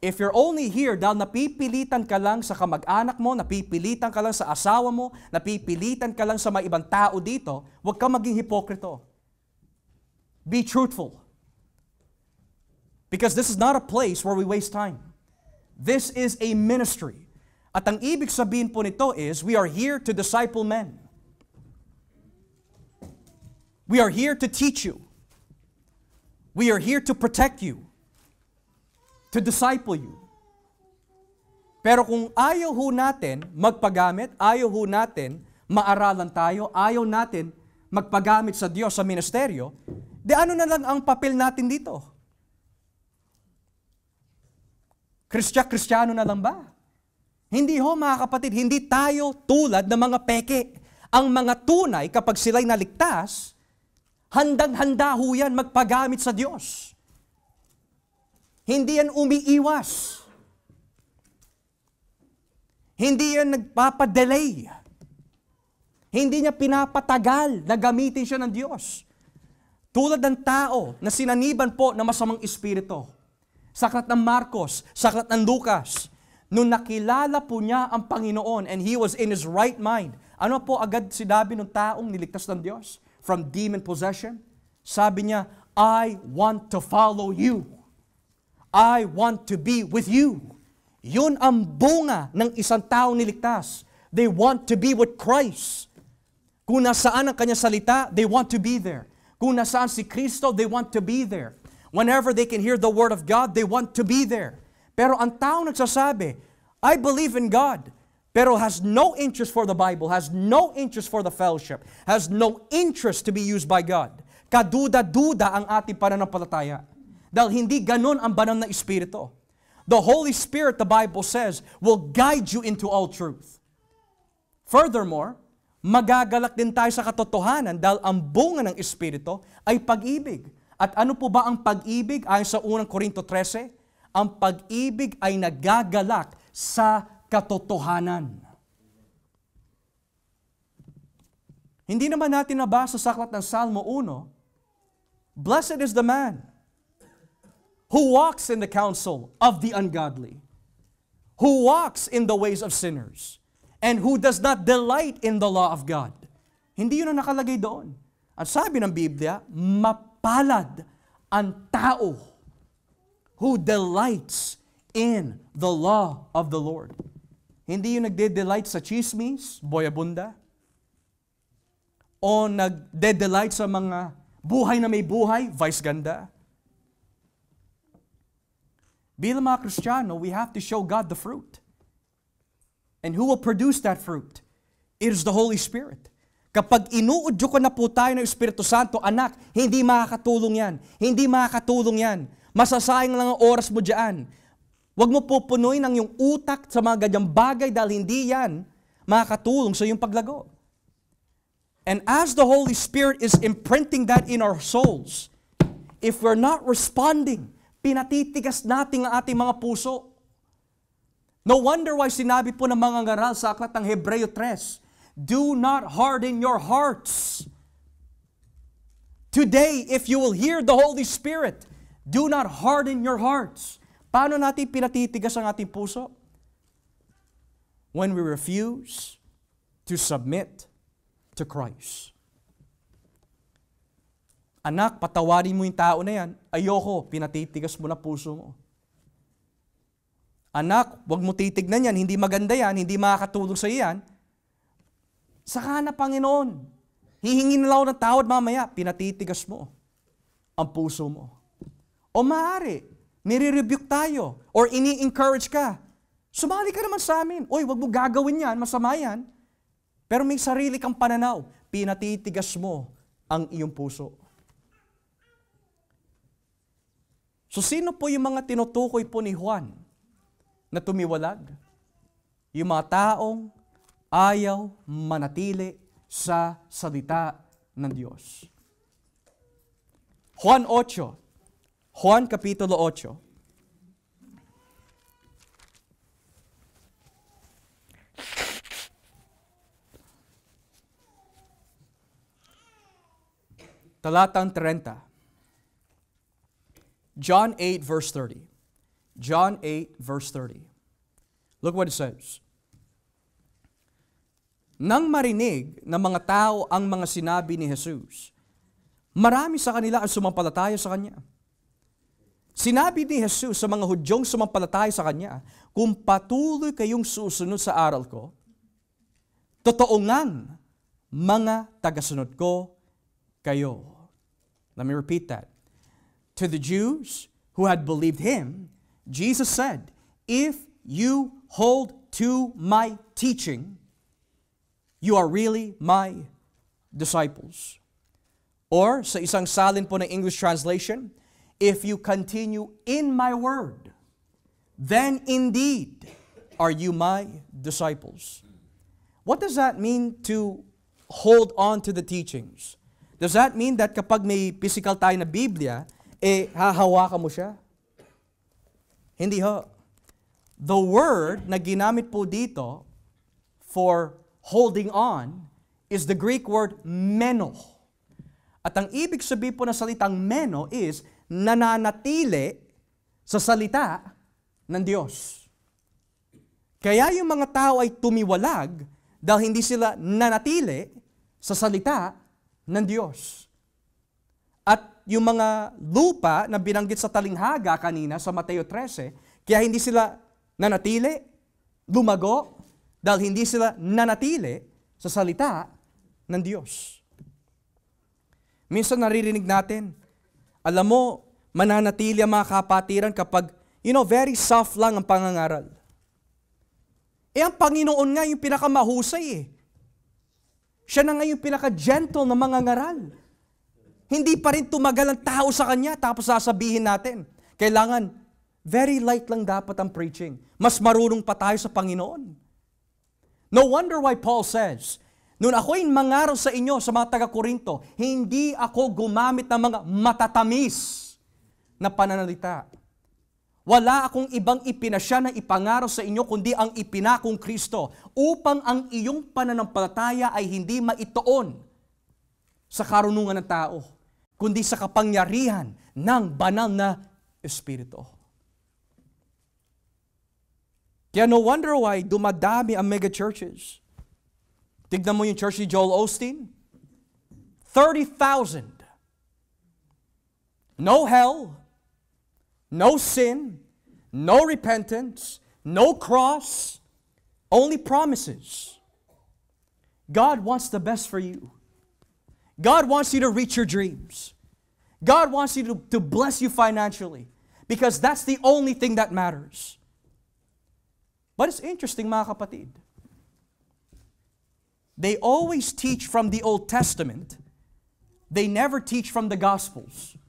If you're only here dahil napipilitan ka lang sa kamag-anak mo, napipilitan ka lang sa asawa mo, napipilitan ka lang sa mga ibang tao dito, huwag ka maging hipokrito. Be truthful. Because this is not a place where we waste time. This is a ministry. At ang ibig sabihin po nito is, we are here to disciple men. We are here to teach you. We are here to protect you. To disciple you. Pero kung ayaw ho natin magpagamit, ayaw ho natin maaralan tayo, ayaw natin magpagamit sa Diyos sa ministeryo, di ano na lang ang papel natin dito? Kristiyano na lang ba? Hindi ho mga kapatid, hindi tayo tulad ng mga peke. Ang mga tunay kapag sila'y naligtas, handang-handa ho yan magpagamit sa Diyos. Hindi yan umiiwas. Hindi yan nagpapadelay. Hindi niya pinapatagal na gamitin siya ng Diyos. Tulad ng tao na sinaniban po ng masamang espiritu. Sa aklat ng Marcos, sa aklat ng Lucas, nung nakilala po niya ang Panginoon and he was in his right mind, ano po agad sinabi ng taong niligtas ng Diyos from demon possession? Sabi niya, I want to follow you. I want to be with you. Yun ang bunga ng isang taong niligtas. They want to be with Christ. Kung nasaan ang kanyang salita, they want to be there. Kung nasaan si Kristo, they want to be there. Whenever they can hear the Word of God, they want to be there. Pero ang taong nagsasabi, I believe in God, pero has no interest for the Bible, has no interest for the fellowship, has no interest to be used by God. Kaduda-duda ang ating pananampalataya. Dahil hindi ganon ang banal na Espiritu. The Holy Spirit, the Bible says, will guide you into all truth. Furthermore, magagalak din tayo sa katotohanan dahil ang bunga ng Espiritu ay pag-ibig. At ano po ba ang pag-ibig? Ayon sa 1 Corinto 13, ang pag-ibig ay nagagalak sa katotohanan. Hindi naman natin nabasa sa aklat ng Salmo 1, Blessed is the man who walks in the counsel of the ungodly, who walks in the ways of sinners, and who does not delight in the law of God. Hindi yun ang nakalagay doon. At sabi ng Biblia, mapalad ang tao who delights in the law of the Lord. Hindi yun nagde-delight sa chismis, boyabunda, o nagde-delight sa mga buhay na may buhay, vice ganda. Bilang mga Kristiyano, we have to show God the fruit. And who will produce that fruit? It is the Holy Spirit. Kapag inuudyo ko na po tayo ng Espiritu Santo, anak, hindi makakatulong yan. Hindi makakatulong yan. Masasayang lang ang oras mo dyan. Huwag mo pupunuin ang iyong utak sa mga ganyang bagay dahil hindi yan makakatulong sa iyong paglago. And as the Holy Spirit is imprinting that in our souls, if we're not responding, pinatitigas natin ang ating mga puso. No wonder why sinabi po ng mga ngaral sa aklat ng Hebreo 3, do not harden your hearts. Today, if you will hear the Holy Spirit, do not harden your hearts. Paano natin pinatitigas ang ating puso? When we refuse to submit to Christ. Anak, patawarin mo yung tao na yan. Ayoko, pinatitigas mo na puso mo. Anak, wag mo titignan yan. Hindi maganda yan. Hindi makakatulong sa iyan. Saka na, Panginoon. Hihingin na lang ako ng tawad mamaya. Pinatitigas mo ang puso mo. O maaari, nire-rebuke tayo or ini-encourage ka. Sumali ka naman sa amin. Oy, wag mo gagawin yan. Masama yan. Pero may sarili kang pananaw. Pinatitigas mo ang iyong puso. So sino po yung mga tinutukoy po ni Juan na tumiwalag? Yung mga taong ayaw manatili sa salita ng Diyos. Juan 8. Juan Kapitulo 8. Talatang 30. John 8 verse 30. John 8 verse 30. Look what it says. Nang marinig ng mga tao ang mga sinabi ni Jesus, marami sa kanila ang sumampalataya sa Kanya. Sinabi ni Jesus sa mga Hudyong sumampalataya sa Kanya, kung patuloy kayong susunod sa aral ko, totoo ngang mga tagasunod ko kayo. Let me repeat that. To the Jews who had believed Him, Jesus said, if you hold to my teaching, you are really my disciples. Or sa isang salin po ng English translation, if you continue in my word, then indeed are you my disciples. What does that mean to hold on to the teachings? Does that mean that kapag may physical tayo na Biblia, hahawakan mo siya? Hindi ho. The word na ginamit po dito for holding on is the Greek word meno. At ang ibig sabihin po ng salitang meno is nananatili sa salita ng Diyos. Kaya yung mga tao ay tumiwalag dahil hindi sila nanatili sa salita ng Diyos. At yung mga lupa na binanggit sa talinghaga kanina sa Mateo 13, kaya hindi sila nanatili, lumago, dahil hindi sila nanatili sa salita ng Diyos. Minsan naririnig natin, alam mo, mananatili ang mga kapatiran kapag, very soft lang ang pangangaral. Ang Panginoon nga yung pinakamahusay . Siya na nga yung pinaka-gentle na mangangaral. Hindi pa rin tumagal ang tao sa Kanya, tapos sasabihin natin, kailangan, very light lang dapat ang preaching. Mas marunong pa tayo sa Panginoon. No wonder why Paul says, noon ako'y mangaral sa inyo sa mga taga-Korinto, hindi ako gumamit ng mga matatamis na pananalita. Wala akong ibang ipinasya na ipangaral sa inyo kundi ang ipinakong Kristo upang ang iyong pananampalataya ay hindi maitoon sa karunungan ng tao, kundi sa kapangyarihan ng banal na Espiritu. Kaya no wonder why dumadami ang mega churches. Tignan mo yung church ni Joel Osteen. 30,000. No hell, no sin, no repentance, no cross, only promises. God wants the best for you. God wants you to reach your dreams. God wants you to bless you financially because that's the only thing that matters. But it's interesting, mga kapatid. They always teach from the Old Testament. They never teach from the Gospels.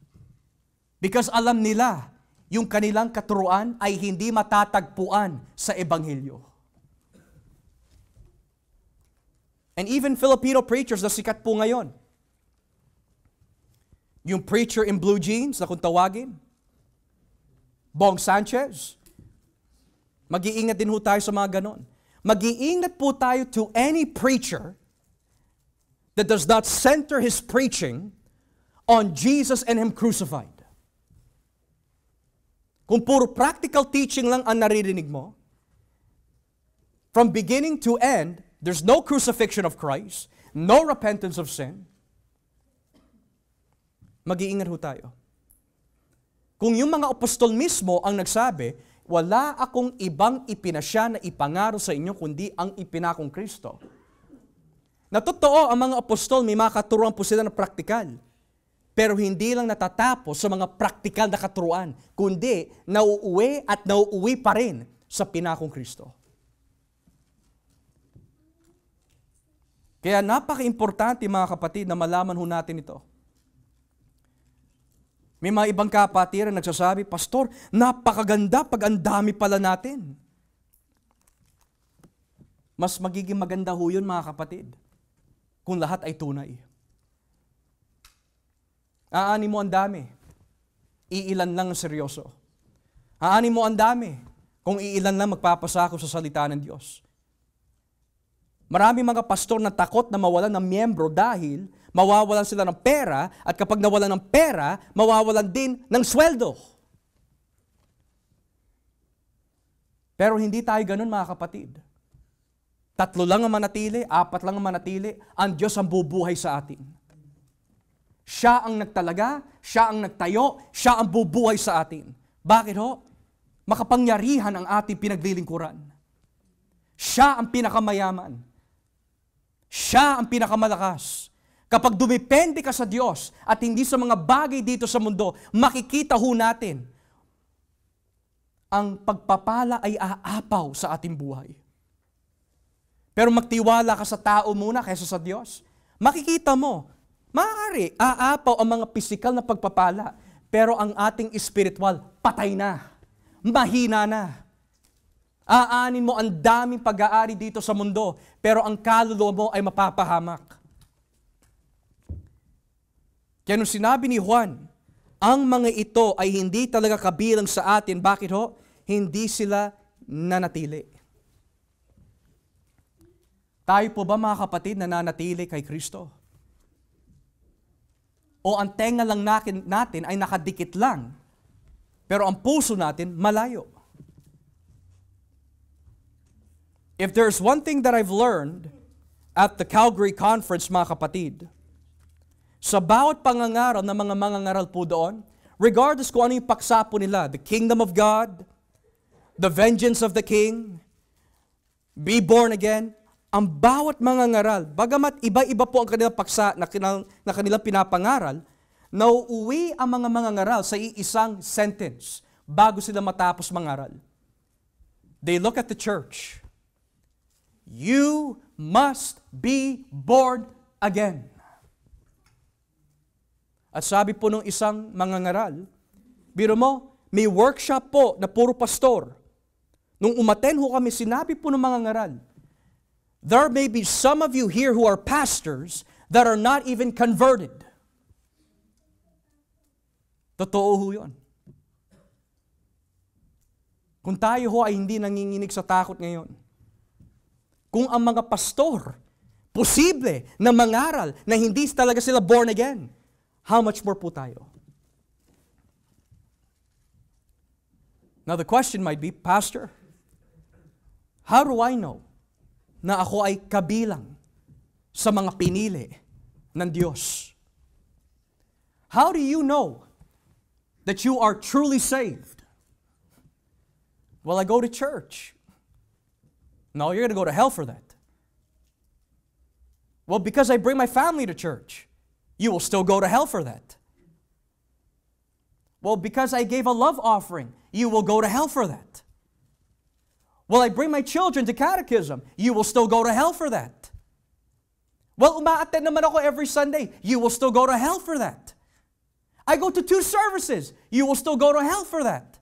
Because alam nila, yung kanilang katuruan ay hindi matatagpuan sa Ebanghelyo. And even Filipino preachers na sikat po ngayon. Yung preacher in blue jeans na kung tawagin, Bong Sanchez. Mag-iingat din ho tayo sa mga ganon. Mag-iingat po tayo to any preacher that does not center his preaching on Jesus and Him crucified. Kung puro practical teaching lang ang naririnig mo, from beginning to end, there's no crucifixion of Christ, no repentance of sin, mag-iingat ho tayo. Kung yung mga apostol mismo ang nagsabi, wala akong ibang ipinasya na ipangaro sa inyo kundi ang ipinakong Kristo. Na totoo, ang mga apostol may mga katuruan po sila na praktikal. Pero hindi lang natatapos sa mga praktikal na katuruan, kundi nauuwi at nauuwi pa rin sa pinakong Kristo. Kaya napaka-importante mga kapatid na malaman ho natin ito. May mga ibang kapatiran nagsasabi, Pastor, napakaganda pag ang dami pala natin. Mas magiging maganda ho yun mga kapatid, kung lahat ay tunay. Aani mo ang dami, iilan lang ang seryoso. Aani mo ang dami, kung iilan lang magpapasako sa salita ng Diyos. Marami mga pastor na takot na mawalan ng miyembro dahil mawawalan sila ng pera at kapag nawalan ng pera, mawawalan din ng sweldo. Pero hindi tayo ganun, mga kapatid. 3 lang ang manatili, 4 lang ang manatili, ang Diyos ang bubuhay sa atin. Siya ang nagtalaga, Siya ang nagtayo, Siya ang bubuhay sa atin. Bakit ho? Makapangyarihan ang ating pinaglilingkuran. Siya ang pinakamayaman. Siya ang pinakamalakas. Kapag dumepende ka sa Diyos at hindi sa mga bagay dito sa mundo, makikita ho natin ang pagpapala ay aapaw sa ating buhay. Pero magtiwala ka sa tao muna kaysa sa Diyos. Makikita mo, maaari, aapaw ang mga pisikal na pagpapala, pero ang ating spiritual, patay na, mahina na. Aanin mo ang daming pag-aari dito sa mundo, pero ang kaluluwa mo ay mapapahamak. Kaya nung sinabi ni Juan, ang mga ito ay hindi talaga kabilang sa atin. Bakit ho? Hindi sila nanatili. Tayo po ba, mga kapatid, nananatili kay Kristo? O ang tenga lang natin ay nakadikit lang, pero ang puso natin malayo? If there's one thing that I've learned at the Calgary Conference, mga kapatid, sa bawat pangangaral ng mga mangangaral po doon, regardless kung ano yung paksa po nila, the kingdom of God, the vengeance of the king, be born again, ang bawat mangangaral, bagamat iba-iba po ang kanilang paksa na kanilang pinapangaral, nauuwi ang mga mangangaral sa iisang sentence bago sila matapos mangaral. They look at the church. You must be born again. At sabi po nung isang mangangaral, biro mo, may workshop po na puro pastor. Nung umaten ho kami, sinabi po ng mangangaral, there may be some of you here who are pastors that are not even converted. Totoo ho yun. Kung tayo ho ay hindi nanginginig sa takot ngayon, kung ang mga pastor, posible na mangaral na hindi talaga sila born again, how much more po tayo? Now the question might be, Pastor, how do I know na ako ay kabilang sa mga pinili ng Diyos? How do you know that you are truly saved? Well, I go to church. No, you're going to go to hell for that. Well, because I bring my family to church, you will still go to hell for that. Well, because I gave a love offering, you will go to hell for that. Well, I bring my children to catechism, you will still go to hell for that. Well, umaattend naman ako every Sunday, you will still go to hell for that. I go to 2 services, you will still go to hell for that.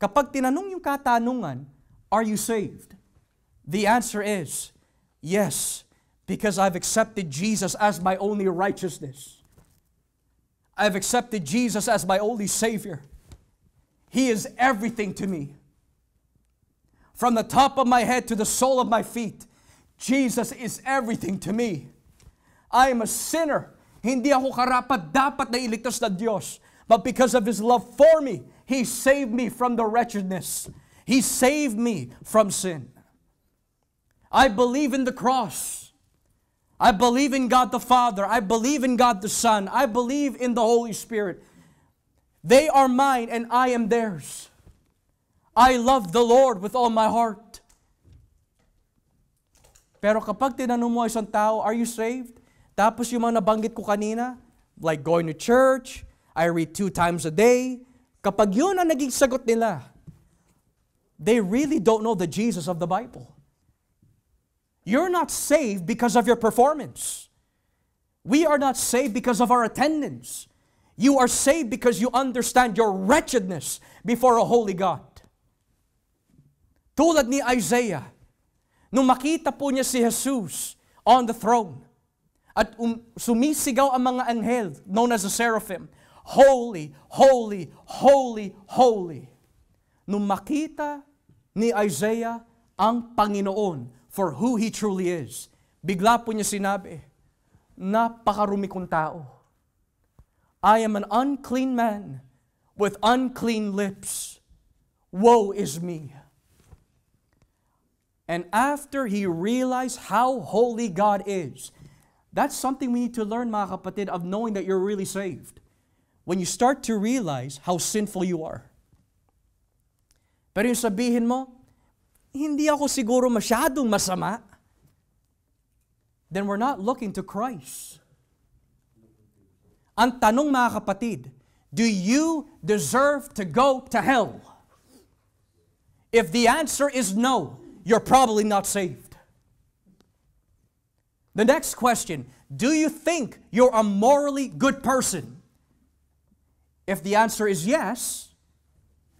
Kapag tinanong yung katanungan, are you saved? The answer is, yes, because I've accepted Jesus as my only righteousness. I've accepted Jesus as my only Savior. He is everything to me. From the top of my head to the sole of my feet, Jesus is everything to me. I am a sinner. Hindi ako karapat-dapat na iligtas ng Diyos. But because of His love for me, He saved me from the wretchedness. He saved me from sin. I believe in the cross. I believe in God the Father. I believe in God the Son. I believe in the Holy Spirit. They are mine and I am theirs. I love the Lord with all my heart. Pero kapag tinanong mo isang tao, are you saved? Tapos yung mga nabanggit ko kanina, like going to church, I read 2 times a day. Kapag yun ang naging sagot nila, they really don't know the Jesus of the Bible. You're not saved because of your performance. We are not saved because of our attendance. You are saved because you understand your wretchedness before a holy God. Tulad ni Isaiah, nung makita po niya si Jesus on the throne, at sumisigaw ang mga anghel known as the seraphim, holy, holy, holy, holy. Nung makita ni Isaiah ang Panginoon for who He truly is, bigla po niya sinabi, napakarumi kong tao. I am an unclean man with unclean lips. Woe is me. And after he realized how holy God is, that's something we need to learn, mga kapatid, of knowing that you're really saved. When you start to realize how sinful you are. Pero yung sabihin mo, hindi ako siguro masyadong masama, then we're not looking to Christ. Ang tanong, mga kapatid, do you deserve to go to hell? If the answer is no, you're probably not saved. The next question, do you think you're a morally good person? If the answer is yes,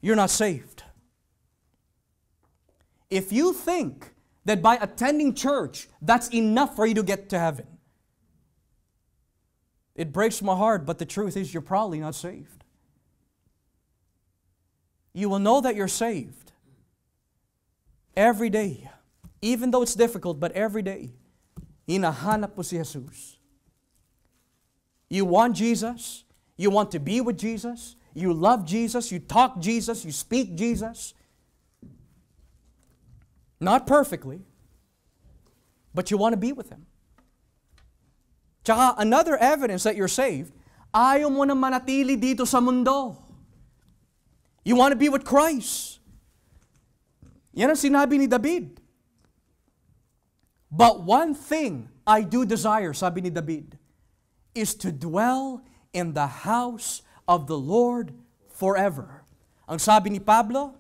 you're not saved. If you think that by attending church, that's enough for you to get to heaven, it breaks my heart, but the truth is you're probably not saved. You will know that you're saved every day, even though it's difficult, but every day. Hinahanap mo si Jesus. You want Jesus. You want to be with Jesus. You love Jesus. You talk Jesus. You speak Jesus. Not perfectly, but you want to be with Him. Tsaka another evidence that you're saved, ayaw mo na manatili dito sa mundo. You want to be with Christ. Yan ang sinabi ni David. But one thing I do desire, sabi ni David, is to dwell in the house of the Lord forever. Ang sabi ni Pablo,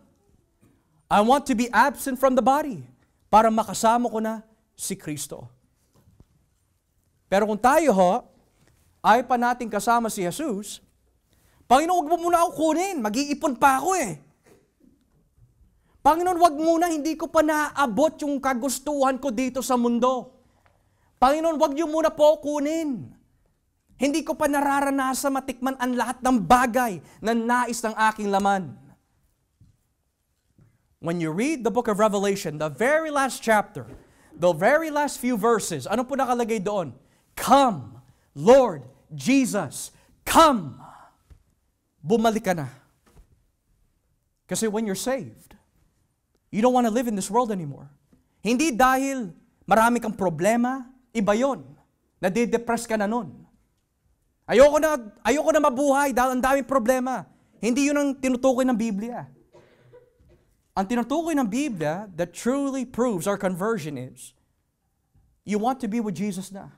I want to be absent from the body para makasama ko na si Kristo. Pero kung tayo ay pa natin kasama si Jesus, Panginoon, wag mo muna ako kunin, mag-iipon pa ako eh. Panginoon, wag muna, hindi ko pa naaabot yung kagustuhan ko dito sa mundo. Panginoon, wag niyo muna po kunin. Hindi ko pa nararanasan matikman ang lahat ng bagay na nais ng aking laman. When you read the book of Revelation, the very last chapter, the very last few verses, ano po nakalagay doon? Come, Lord Jesus, come. Bumalik ka na. Kasi when you're saved, you don't want to live in this world anymore. Hindi dahil marami kang problema, iba yon. Nade-depress ka na nun. Ayoko na mabuhay dahil ang daming problema. Hindi yun ang tinutukoy ng Biblia. Ang tinutukoy ng Biblia that truly proves our conversion is, you want to be with Jesus na.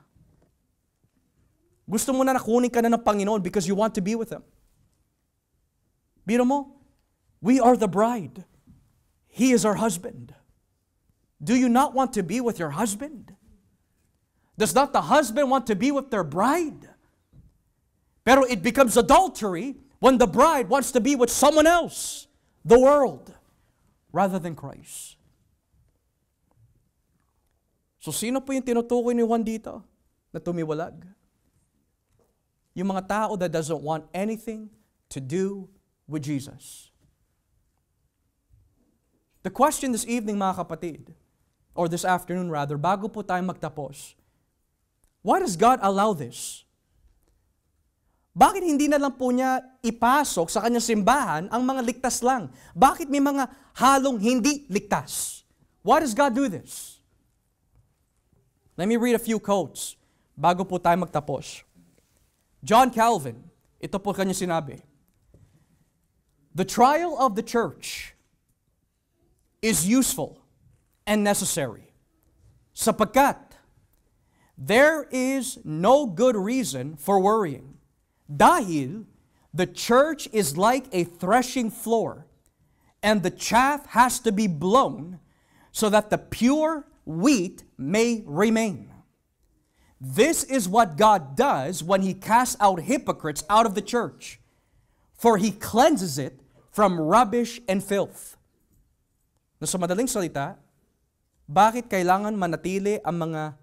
Gusto mo na nakunin ka na ng Panginoon because you want to be with Him. Biro mo, we are the bride. He is our husband. Do you not want to be with your husband? Does not the husband want to be with their bride? Pero it becomes adultery when the bride wants to be with someone else, the world, rather than Christ. So sino po yung tinutukoy ni Juan dito na tumiwalag? Yung mga tao that doesn't want anything to do with Jesus. The question this evening, mga kapatid, or this afternoon rather, bago po tayo magtapos, why does God allow this? Bakit hindi na lang po niya ipasok sa kanyang simbahan ang mga ligtas lang? Bakit may mga halong hindi ligtas? Why does God do this? Let me read a few quotes bago po tayo magtapos. John Calvin, ito po kanya sinabi, the trial of the church is useful and necessary sapagkat there is no good reason for worrying. Dahil the church is like a threshing floor and the chaff has to be blown so that the pure wheat may remain. This is what God does when He casts out hypocrites out of the church, for He cleanses it from rubbish and filth. No, sa madaling salita, bakit kailangan manatili ang mga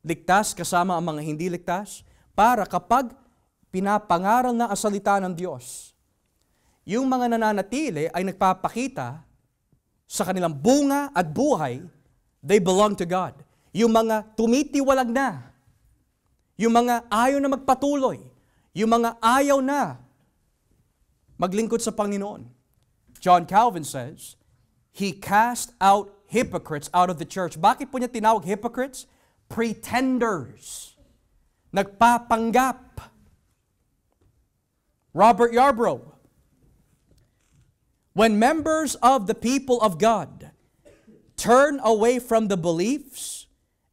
ligtas kasama ang mga hindi ligtas? Para kapag pinapangaral na ang salita ng Diyos, yung mga nananatili ay nagpapakita sa kanilang bunga at buhay, they belong to God. Yung mga tumitiwalag na, yung mga ayaw na magpatuloy, yung mga ayaw na maglingkod sa Panginoon. John Calvin says, He cast out hypocrites out of the church. Bakit po niya tinawag hypocrites? Pretenders. Nagpapanggap. Robert Yarbrough. When members of the people of God turn away from the beliefs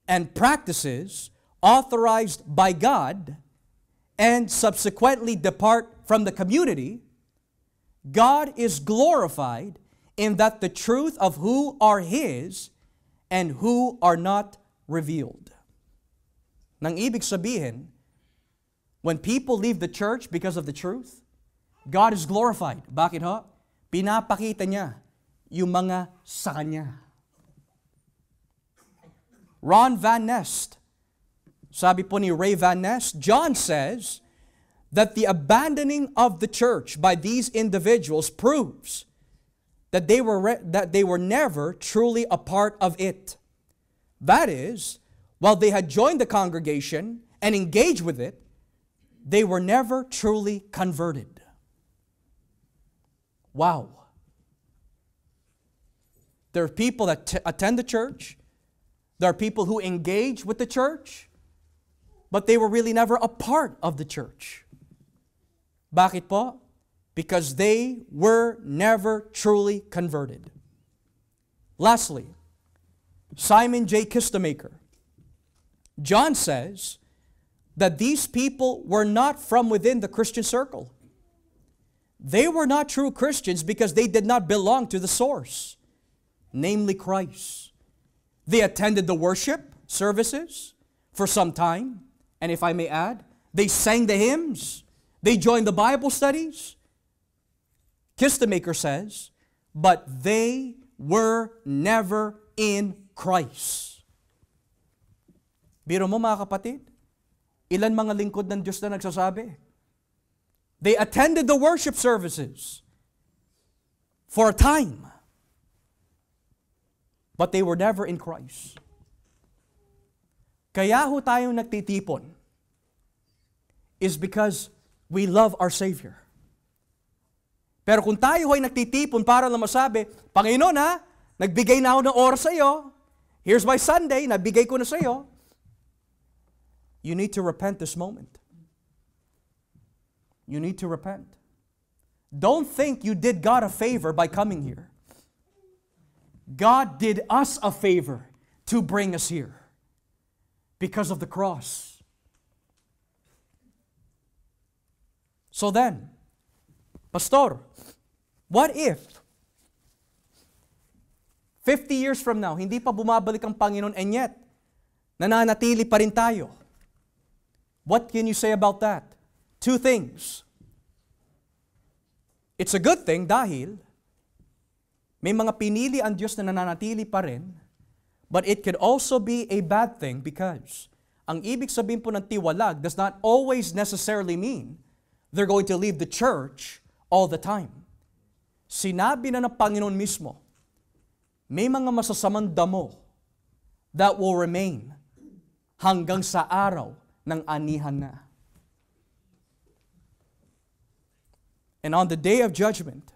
and practices authorized by God and subsequently depart from the community, God is glorified in that the truth of who are His and who are not revealed. Nang ibig sabihin, when people leave the church because of the truth, God is glorified. Bakit ho? Pinapakita niya yung mga sa Kanya. Ron Van Nest, sabi po ni Ray Van Nest, John says that the abandoning of the church by these individuals proves that they were never truly a part of it. That is, while they had joined the congregation and engaged with it, they were never truly converted. Wow. There are people that attend the church. There are people who engage with the church, but they were really never a part of the church. Bakit po? Because they were never truly converted. Lastly, Simon J. Kistemaker. John says that these people were not from within the Christian circle. They were not true Christians because they did not belong to the source, namely Christ. They attended the worship services for some time, and if I may add, they sang the hymns, they joined the Bible studies. Kistemaker says, but they were never in Christ. Biro mo mga kapatid, ilan mga lingkod ng Diyos na nagsasabi? They attended the worship services for a time, but they were never in Christ. Kaya ho tayong nagtitipon is because we love our Savior. Pero kung tayo ay nagtitipon para lang masabi, Panginoon ha, nagbigay na ako ng oras sa iyo. Here's my Sunday, nabigay ko na sa iyo. You need to repent this moment. You need to repent. Don't think you did God a favor by coming here. God did us a favor to bring us here because of the cross. So then, Pastor, what if 50 years from now, hindi pa bumabalik ang Panginoon and yet, nananatili pa rin tayo? What can you say about that? Two things. It's a good thing dahil may mga pinili ang Diyos na nananatili pa rin, but it could also be a bad thing because ang ibig sabihin po ng tiwalag does not always necessarily mean they're going to leave the church all the time. Sinabi na ng Panginoon mismo, may mga masasamang damo that will remain hanggang sa araw ng anihan na. And on the day of judgment,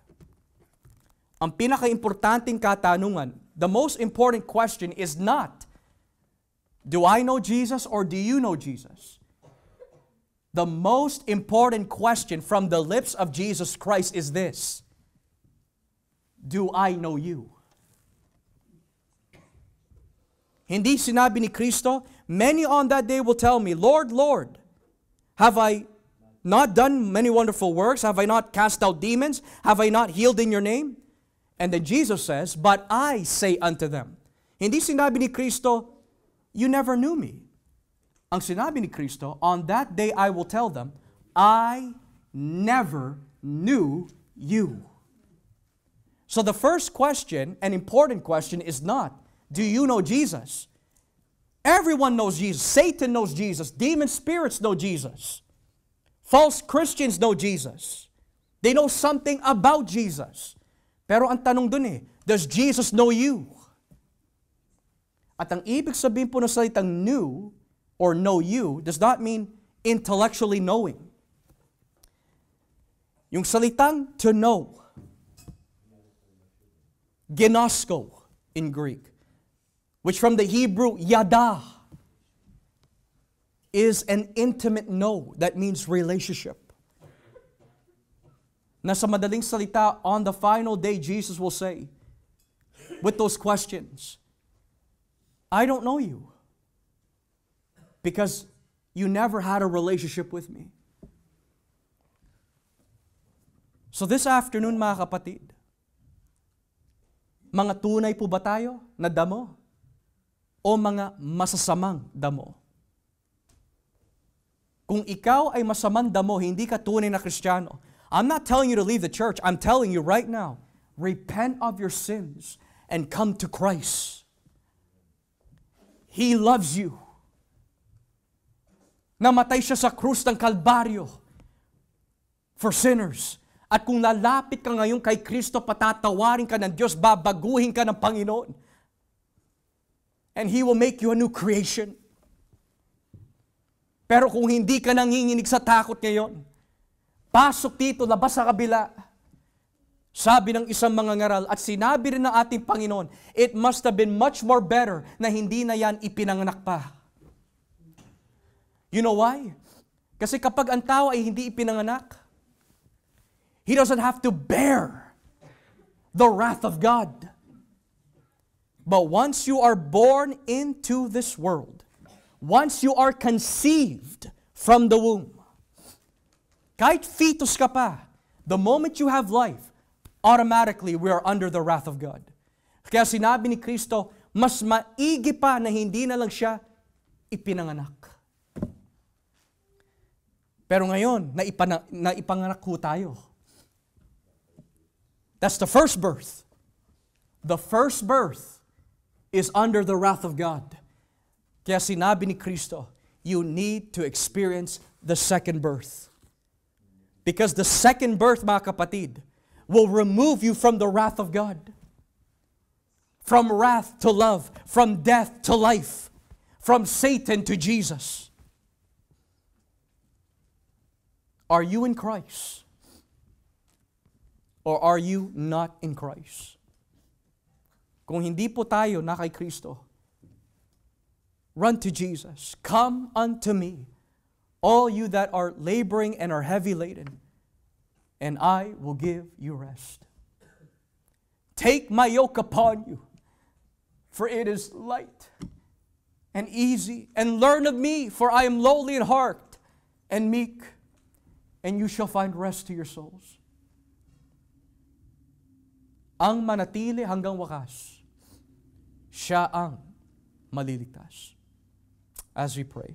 ang pinaka-importanting katanungan, the most important question is not, do I know Jesus or do you know Jesus? The most important question from the lips of Jesus Christ is this: do I know you? Hindi sinabi ni Kristo, many on that day will tell me, Lord, Lord, have I not done many wonderful works? Have I not cast out demons? Have I not healed in your name? And then Jesus says, but I say unto them. Hindi sinabi ni Kristo, you never knew me. Ang sinabi ni Kristo, on that day I will tell them, I never knew you. So the first question, an important question, is not, do you know Jesus? Everyone knows Jesus. Satan knows Jesus. Demon spirits know Jesus. False Christians know Jesus. They know something about Jesus. Pero ang tanong dun does Jesus know you? At ang ibig sabihin po ng salitang knew or know you does not mean intellectually knowing. Yung salitang to know, ginosko, in Greek, which from the Hebrew, yada, is an intimate know. That means relationship. Na sa madaling salita, on the final day, Jesus will say, with those questions, I don't know you because you never had a relationship with me. So this afternoon, mga kapatid, mga tunay po ba tayo na damo o mga masasamang damo? Kung ikaw ay masamang damo, hindi ka tunay na Kristiyano, I'm not telling you to leave the church. I'm telling you right now, repent of your sins and come to Christ. He loves you. Namatay siya sa krus ng Kalbaryo for sinners. At kung lalapit ka ngayon kay Kristo, patatawarin ka ng Diyos, babaguhin ka ng Panginoon. And He will make you a new creation. Pero kung hindi ka nanginginig sa takot ngayon, pasok dito, labas sa kabila. Sabi ng isang mangangaral at sinabi rin ng ating Panginoon, it must have been much more better na hindi na yan ipinanganak pa. You know why? Kasi kapag ang tao ay hindi ipinanganak, he doesn't have to bear the wrath of God. But once you are born into this world, once you are conceived from the womb, kahit fetus ka pa, the moment you have life, automatically we are under the wrath of God. Kaya sinabi ni Kristo, mas maigi pa na hindi na lang siya ipinanganak. Pero ngayon, naipanganak ho tayo. That's the first birth. The first birth is under the wrath of God. Kaya sinabi ni Kristo, you need to experience the second birth. Because the second birth, mga kapatid, will remove you from the wrath of God. From wrath to love, from death to life, from Satan to Jesus. Are you in Christ? Or are you not in Christ? Kung hindi po tayo na kay Kristo, run to Jesus. Come unto me, all you that are laboring and are heavy laden, and I will give you rest. Take my yoke upon you, for it is light and easy, and learn of me, for I am lowly in heart and meek, and you shall find rest to your souls. Ang manatili hanggang wakas, siya ang maliligtas. As we pray.